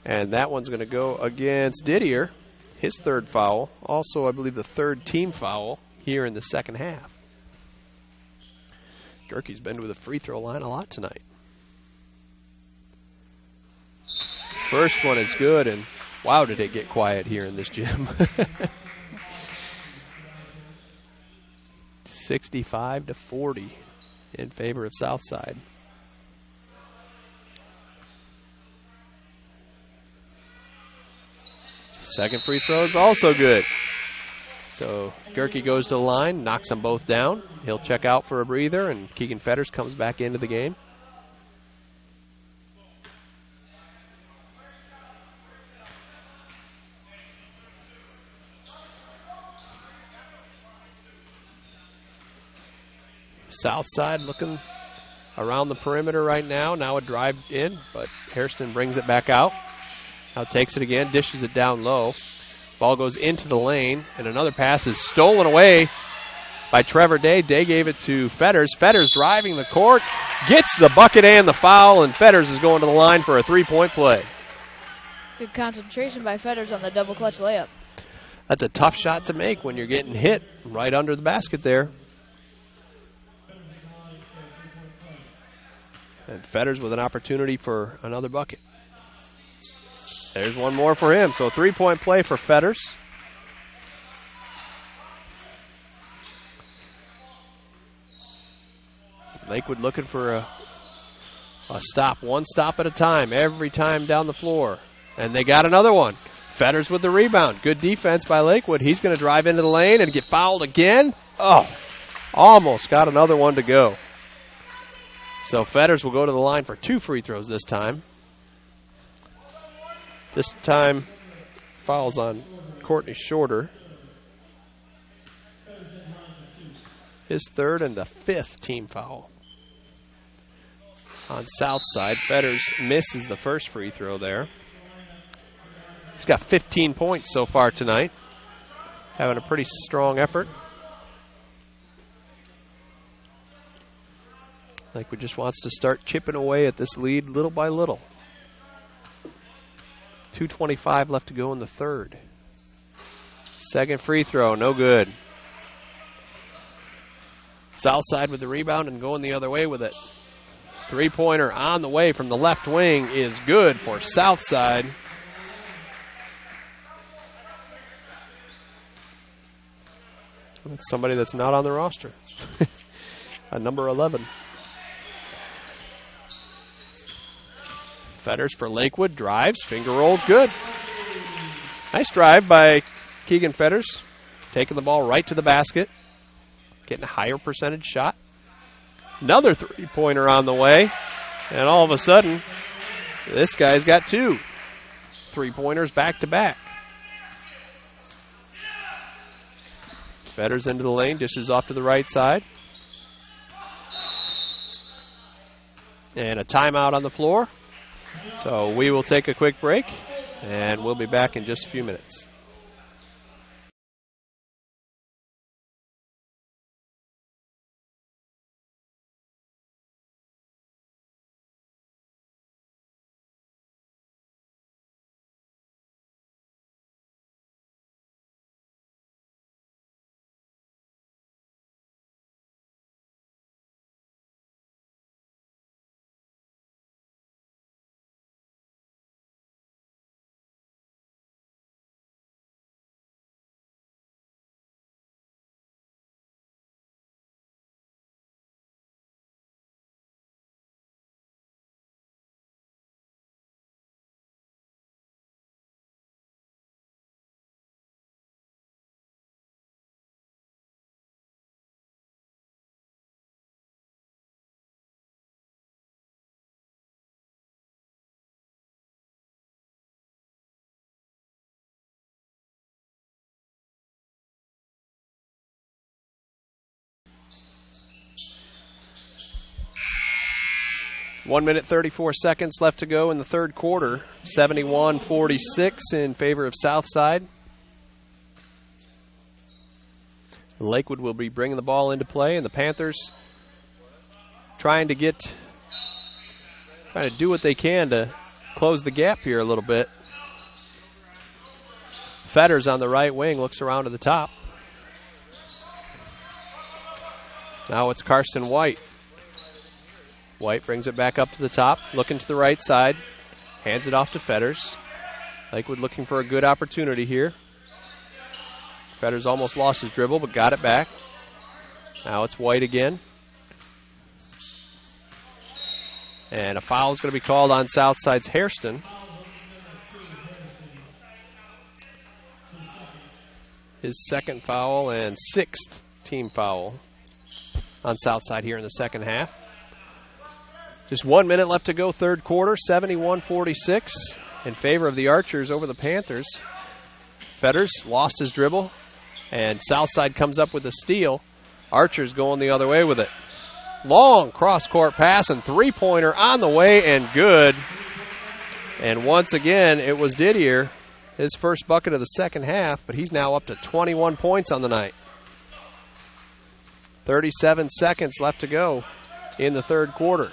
And that one's going to go against Didier. His third foul. Also, I believe, the third team foul here in the second half. Gerke's been to the free throw line a lot tonight. First one is good, and wow, did it get quiet here in this gym. 65-40 in favor of Southside. Second free throw is also good. So Gerke goes to the line, knocks them both down. He'll check out for a breather, and Keegan Fetters comes back into the game. Southside looking around the perimeter right now. Now a drive in, but Hairston brings it back out. Now takes it again, dishes it down low. Ball goes into the lane, and another pass is stolen away by Trevor Day. Day gave it to Fetters. Fetters driving the court, gets the bucket and the foul, and Fetters is going to the line for a three-point play. Good concentration by Fetters on the double clutch layup. That's a tough shot to make when you're getting hit right under the basket there. And Fetters with an opportunity for another bucket. There's one more for him. So 3-point play for Fetters. Lakewood looking for a stop. One stop at a time, every time down the floor. And they got another one. Fetters with the rebound. Good defense by Lakewood. He's going to drive into the lane and get fouled again. Oh, almost got another one to go. So Fetters will go to the line for 2 free throws this time. This time, fouls on Courtney Shorter. His 3rd and the 5th team foul. On Southside, Fetters misses the first free throw there. He's got 15 points so far tonight. Having a pretty strong effort. Lakewood just wants to start chipping away at this lead little by little. 2:25 left to go in the 3rd. Second free throw, no good. Southside with the rebound and going the other way with it. 3-pointer on the way from the left wing is good for Southside. That's somebody that's not on the roster. Number 11. Fetters for Lakewood, drives, finger rolls, good. Nice drive by Keegan Fetters, taking the ball right to the basket, getting a higher percentage shot. Another 3-pointer on the way, and all of a sudden, this guy's got 2 3-pointers back to back. Fetters into the lane, dishes off to the right side. And a timeout on the floor. So we will take a quick break, and we'll be back in just a few minutes. One minute, 34 seconds left to go in the 3rd quarter. 71-46 in favor of Southside. Lakewood will be bringing the ball into play, and the Panthers trying to do what they can to close the gap here a little bit. Fetters on the right wing looks around to the top. Now it's Karsten White. White brings it back up to the top, looking to the right side, hands it off to Fetters. Lakewood looking for a good opportunity here. Fetters almost lost his dribble, but got it back. Now it's White again. And a foul is going to be called on Southside's Hairston. His 2nd foul and 6th team foul on Southside here in the 2nd half. Just 1 minute left to go, 3rd quarter, 71-46 in favor of the Archers over the Panthers. Fetters lost his dribble, and Southside comes up with a steal. Archers going the other way with it. Long cross-court pass and 3-pointer on the way and good. And once again, it was Didier, his first bucket of the 2nd half, but he's now up to 21 points on the night. 37 seconds left to go in the 3rd quarter.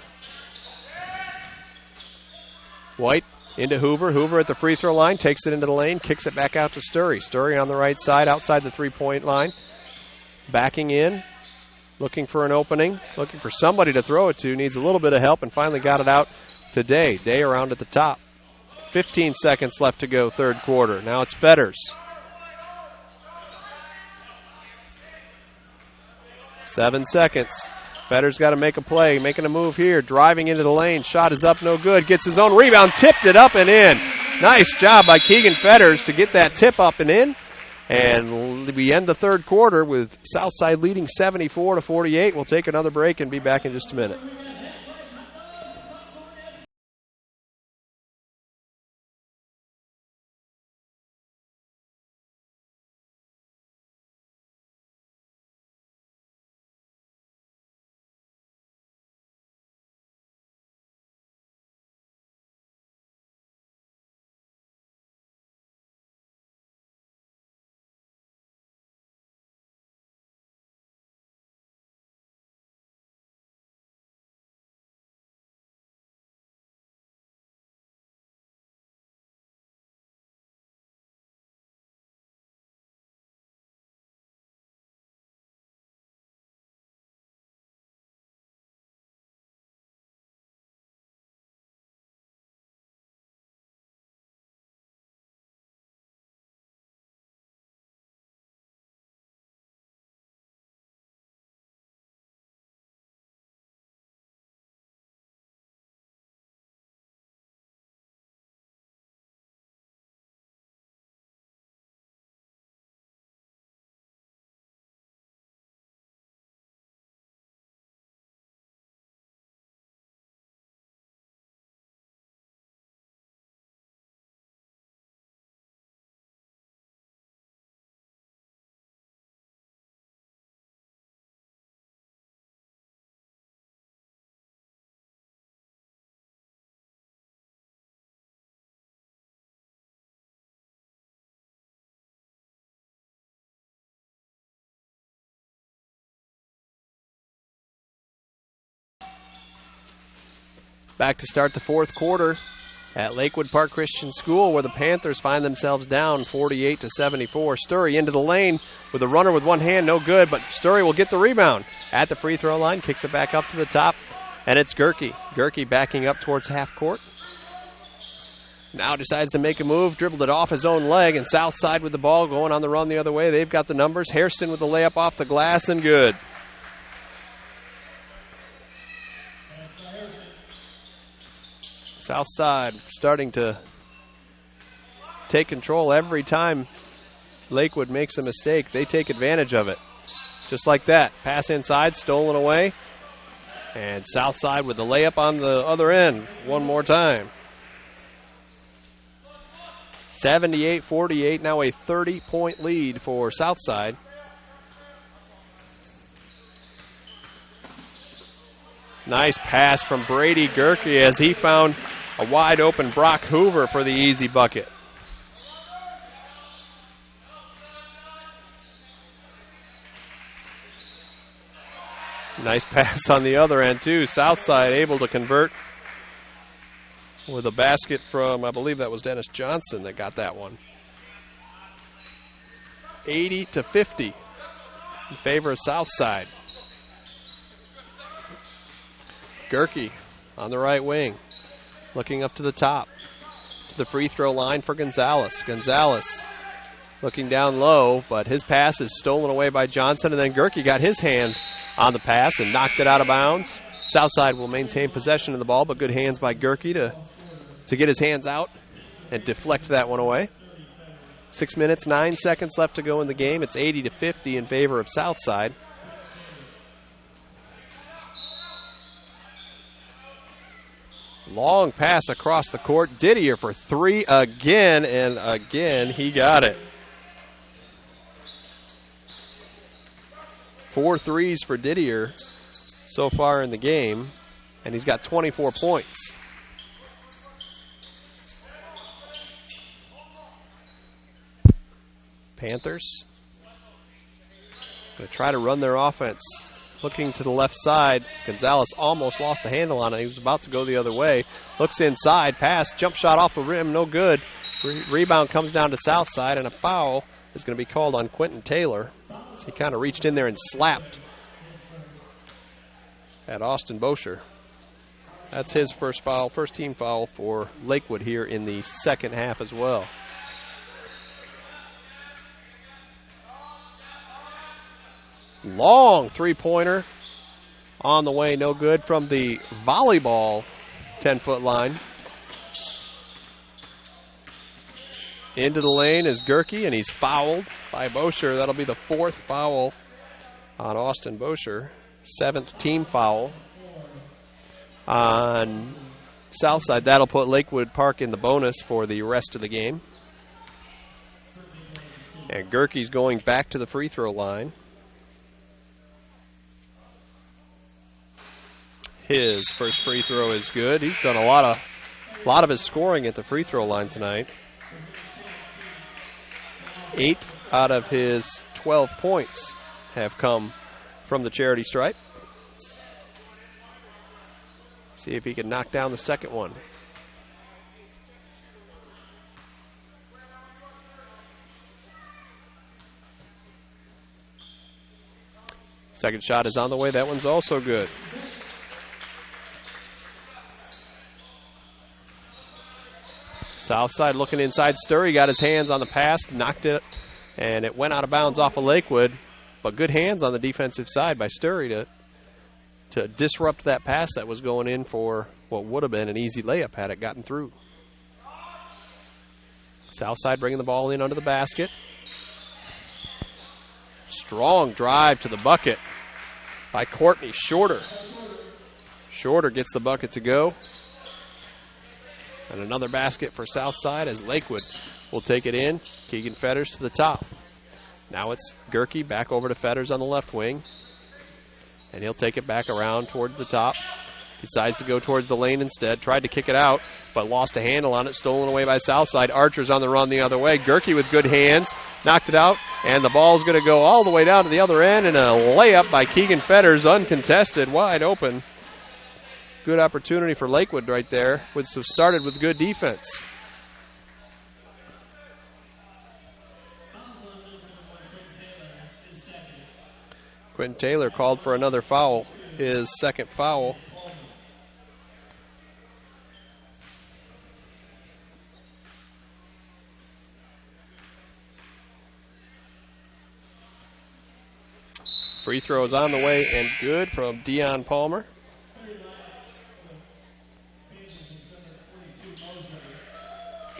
White into Hoover. Hoover at the free throw line, takes it into the lane, kicks it back out to Sturry. Sturry on the right side, outside the 3-point line. Backing in, looking for an opening, looking for somebody to throw it to, needs a little bit of help, and finally got it out to Day. Day around at the top. 15 seconds left to go, 3rd quarter. Now it's Fetters. 7 seconds. Fetters got to make a play, making a move here, driving into the lane. Shot is up, no good. Gets his own rebound, tipped it up and in. Nice job by Keegan Fetters to get that tip up and in. And we end the 3rd quarter with Southside leading 74-48. We'll take another break and be back in just a minute. Back to start the fourth quarter at Lakewood Park Christian School, where the Panthers find themselves down 48-74. Sturry into the lane with a runner with one hand, no good, but Sturry will get the rebound at the free throw line, kicks it back up to the top, and it's Gerke. Gerke backing up towards half court. Now decides to make a move, dribbled it off his own leg, and Southside with the ball going on the run the other way. They've got the numbers. Hairston with the layup off the glass, and good. Southside starting to take control every time Lakewood makes a mistake. They take advantage of it. Just like that. Pass inside, stolen away. And Southside with the layup on the other end one more time. 78-48, now a 30-point lead for Southside. Nice pass from Brady Gerke as he found a wide open Brock Hoover for the easy bucket. Nice pass on the other end too. Southside able to convert with a basket from, I believe that was Dennis Johnson that got that one. 80-50 in favor of Southside. Gerke on the right wing, looking up to the top, to the free throw line for Gonzalez. Gonzalez looking down low, but his pass is stolen away by Johnson, and then Gerke got his hand on the pass and knocked it out of bounds. Southside will maintain possession of the ball, but good hands by Gerke to get his hands out and deflect that one away. 6 minutes, 9 seconds left to go in the game. It's 80-50 in favor of Southside. Long pass across the court. Didier for three again, and again he got it. 4 threes for Didier so far in the game, and he's got 24 points. Panthers going to try to run their offense. Looking to the left side. Gonzalez almost lost the handle on it. He was about to go the other way. Looks inside. Pass. Jump shot off the rim. No good. Rebound comes down to Southside, and a foul is going to be called on Quentin Taylor. So he kind of reached in there and slapped at Austin Bosher. That's his first foul, first team foul for Lakewood here in the second half as well. Long three-pointer on the way, no good from the volleyball 10-foot line. Into the lane is Gerke, and he's fouled by Bosher. That'll be the fourth foul on Austin Bosher. 7th team foul on Southside. That'll put Lakewood Park in the bonus for the rest of the game. And Gerke's going back to the free throw line. His first free throw is good. He's done a lot of his scoring at the free throw line tonight. 8 out of his 12 points have come from the charity stripe. See if he can knock down the second one. Second shot is on the way. That one's also good. Southside looking inside. Sturry got his hands on the pass, knocked it, and it went out of bounds off of Lakewood. But good hands on the defensive side by Sturry to disrupt that pass that was going in for what would have been an easy layup had it gotten through. Southside bringing the ball in under the basket. Strong drive to the bucket by Courtney Shorter. Shorter gets the bucket to go. And another basket for Southside as Lakewood will take it in. Keegan Fetters to the top. Now it's Gerke back over to Fetters on the left wing. And he'll take it back around towards the top. Decides to go towards the lane instead. Tried to kick it out, but lost a handle on it. Stolen away by Southside. Archer's on the run the other way. Gerke with good hands. Knocked it out, and the ball's going to go all the way down to the other end. And a layup by Keegan Fetters, uncontested, wide open. good opportunity for Lakewood right there, which started with good defense. Quentin Taylor called for another foul, his second foul. Free throw is on the way and good from Dion Palmer.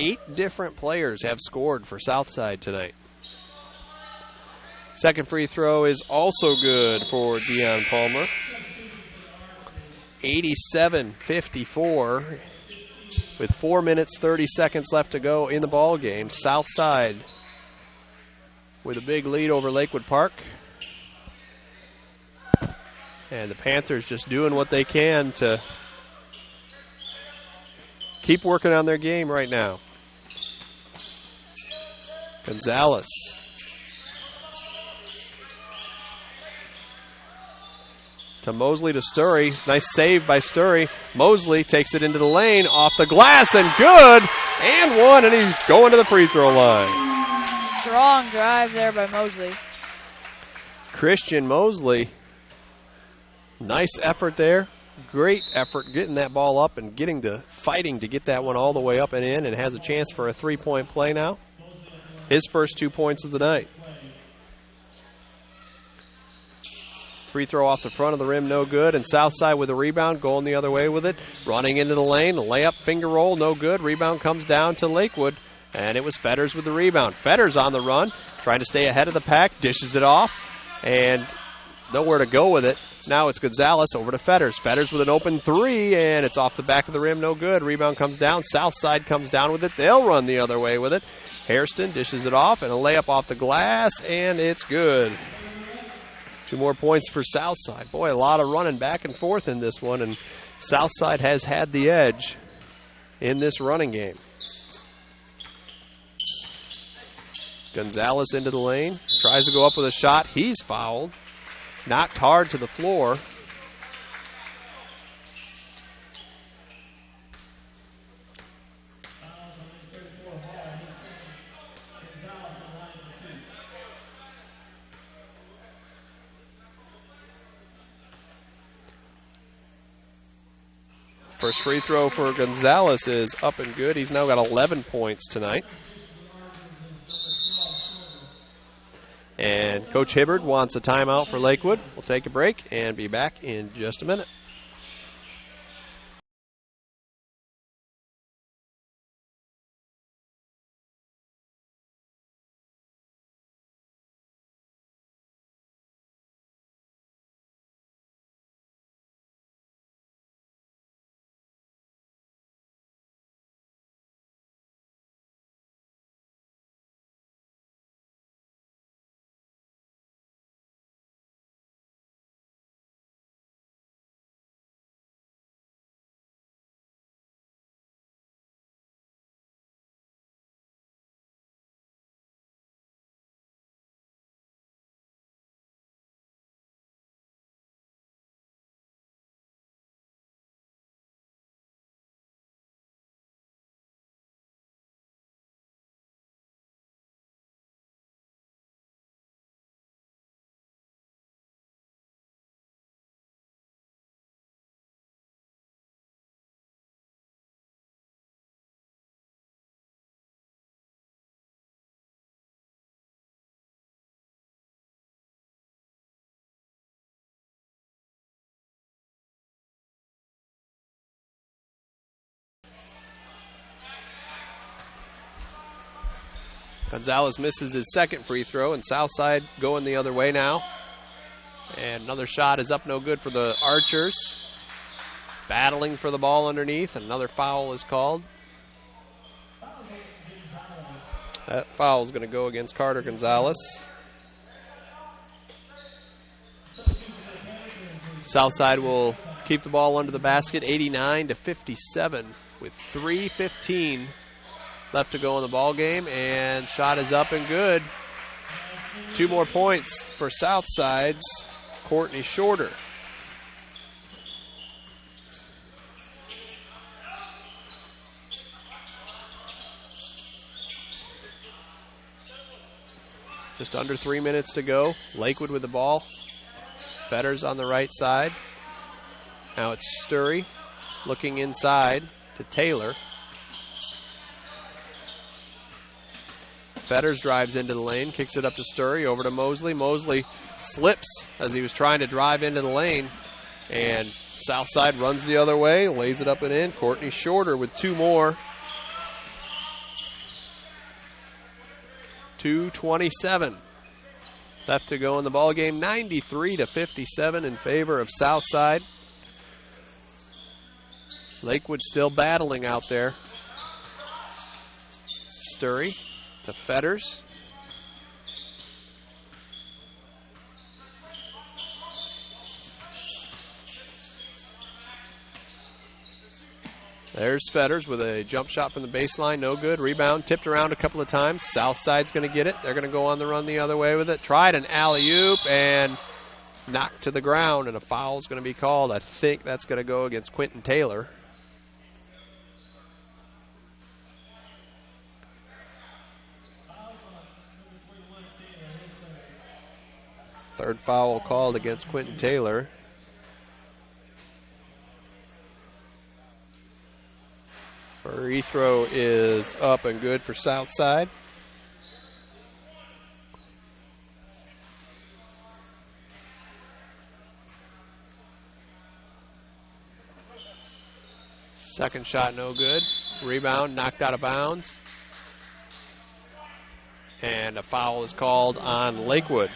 Eight different players have scored for Southside tonight. Second free throw is also good for Dion Palmer. 87-54 with 4 minutes, 30 seconds left to go in the ball game. Southside with a big lead over Lakewood Park. And the Panthers just doing what they can to keep working on their game right now. Gonzalez. To Mosley to Sturry. Nice save by Sturry. Mosley takes it into the lane, off the glass, and good. And one, and he's going to the free throw line. Strong drive there by Mosley. Christian Mosley. Nice effort there. Great effort getting that ball up and fighting to get that one all the way up and in, and has a chance for a three-point play now. His first 2 points of the night. Free throw off the front of the rim, no good. And Southside with a rebound, going the other way with it. Running into the lane, a layup, finger roll, no good. Rebound comes down to Lakewood, and it was Fetters with the rebound. Fetters on the run, trying to stay ahead of the pack, dishes it off, and nowhere to go with it. Now it's Gonzalez over to Fetters. Fetters with an open three, and it's off the back of the rim, no good. Rebound comes down. Southside comes down with it. They'll run the other way with it. Hairston dishes it off, and a layup off the glass, and it's good. 2 more points for Southside. Boy, a lot of running back and forth in this one, and Southside has had the edge in this running game. Gonzalez into the lane. Tries to go up with a shot. He's fouled. Knocked hard to the floor. First free throw for Gonzalez is up and good. He's now got 11 points tonight. And Coach Hibbard wants a timeout for Lakewood. We'll take a break and be back in just a minute. Gonzalez misses his second free throw, and Southside going the other way now. And another shot is up, no good for the Archers. Battling for the ball underneath. Another foul is called. That foul is going to go against Carter Gonzalez. Southside will keep the ball under the basket, 89-57, with 3:15 left to go in the ball game, and shot is up and good. 2 more points for Southside's Courtney Shorter. Just under 3 minutes to go. Lakewood with the ball. Fetters on the right side. Now it's Sturry looking inside to Taylor. Fetters drives into the lane, kicks it up to Sturry, over to Mosley. Mosley slips as he was trying to drive into the lane, and Southside runs the other way, lays it up and in. Courtney Shorter with 2 more. 2:27 left to go in the ball game. 93-57 in favor of Southside. Lakewood still battling out there. Sturry to Fetters. There's Fetters with a jump shot from the baseline. No good. Rebound tipped around a couple of times. Southside's going to get it. They're going to go on the run the other way with it. Tried an alley-oop and knocked to the ground, and a foul's going to be called. I think that's going to go against Quentin Taylor. Third foul called against Quentin Taylor. Free throw is up and good for Southside. Second shot no good. Rebound knocked out of bounds. And a foul is called on Lakewood.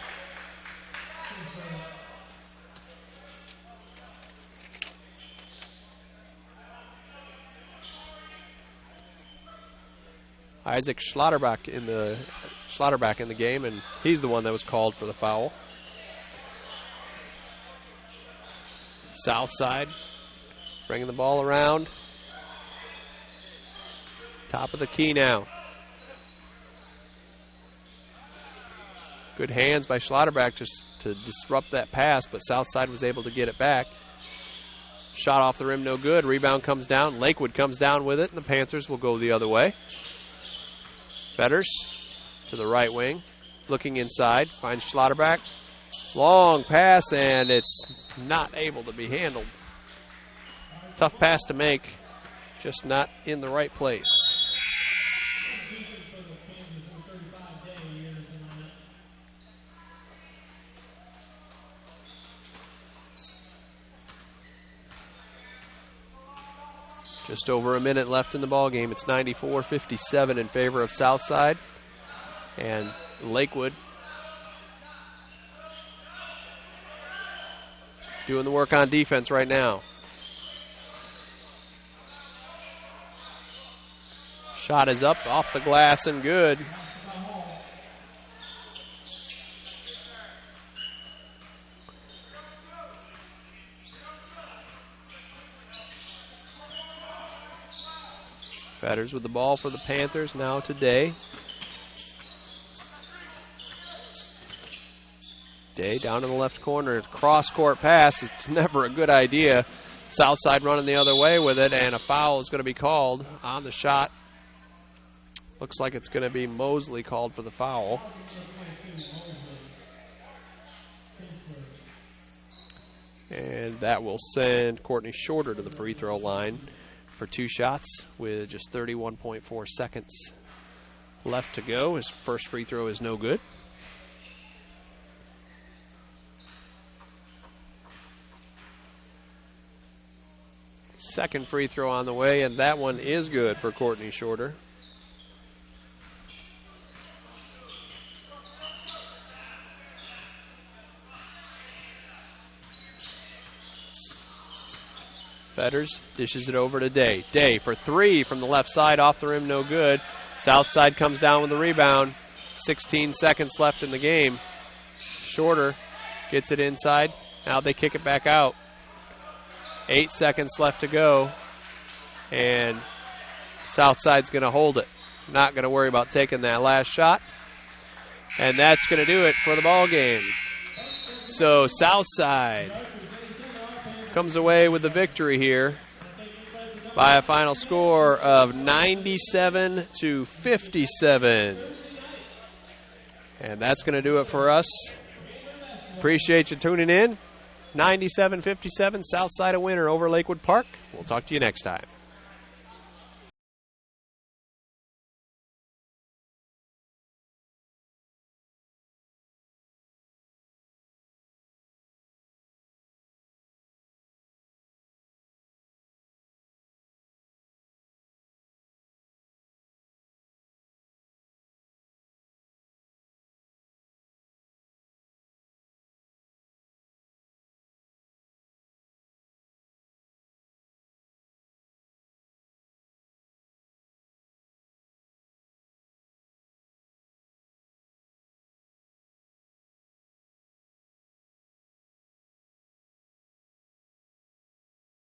Isaac Schlotterback in the game, and he's the one that was called for the foul. Southside bringing the ball around. Top of the key now. Good hands by Schlotterback just to disrupt that pass, but Southside was able to get it back. Shot off the rim, no good. Rebound comes down. Lakewood comes down with it, and the Panthers will go the other way. Fetters to the right wing, looking inside, finds Schlotterback. Long pass, and it's not able to be handled. Tough pass to make, just not in the right place. Just over a minute left in the ball game. It's 94-57 in favor of Southside. And Lakewood doing the work on defense right now. Shot is up, off the glass, and good. Fetters with the ball for the Panthers now today. Day down in the left corner. Cross-court pass. It's never a good idea. Southside running the other way with it, and a foul is going to be called on the shot. Looks like it's going to be Mosley called for the foul. And that will send Courtney Shorter to the free throw line for 2 shots with just 31.4 seconds left to go. His first free throw is no good. Second free throw on the way, and that one is good for Courtney Shorter. Fetters dishes it over to Day. Day for 3 from the left side, off the rim, no good. Southside comes down with the rebound. 16 seconds left in the game. Shorter gets it inside. Now they kick it back out. 8 seconds left to go. And Southside's going to hold it. Not going to worry about taking that last shot. And that's going to do it for the ball game. So Southside comes away with the victory here by a final score of 97-57. And that's going to do it for us. Appreciate you tuning in. 97-57, Southside a winner over Lakewood Park. We'll talk to you next time.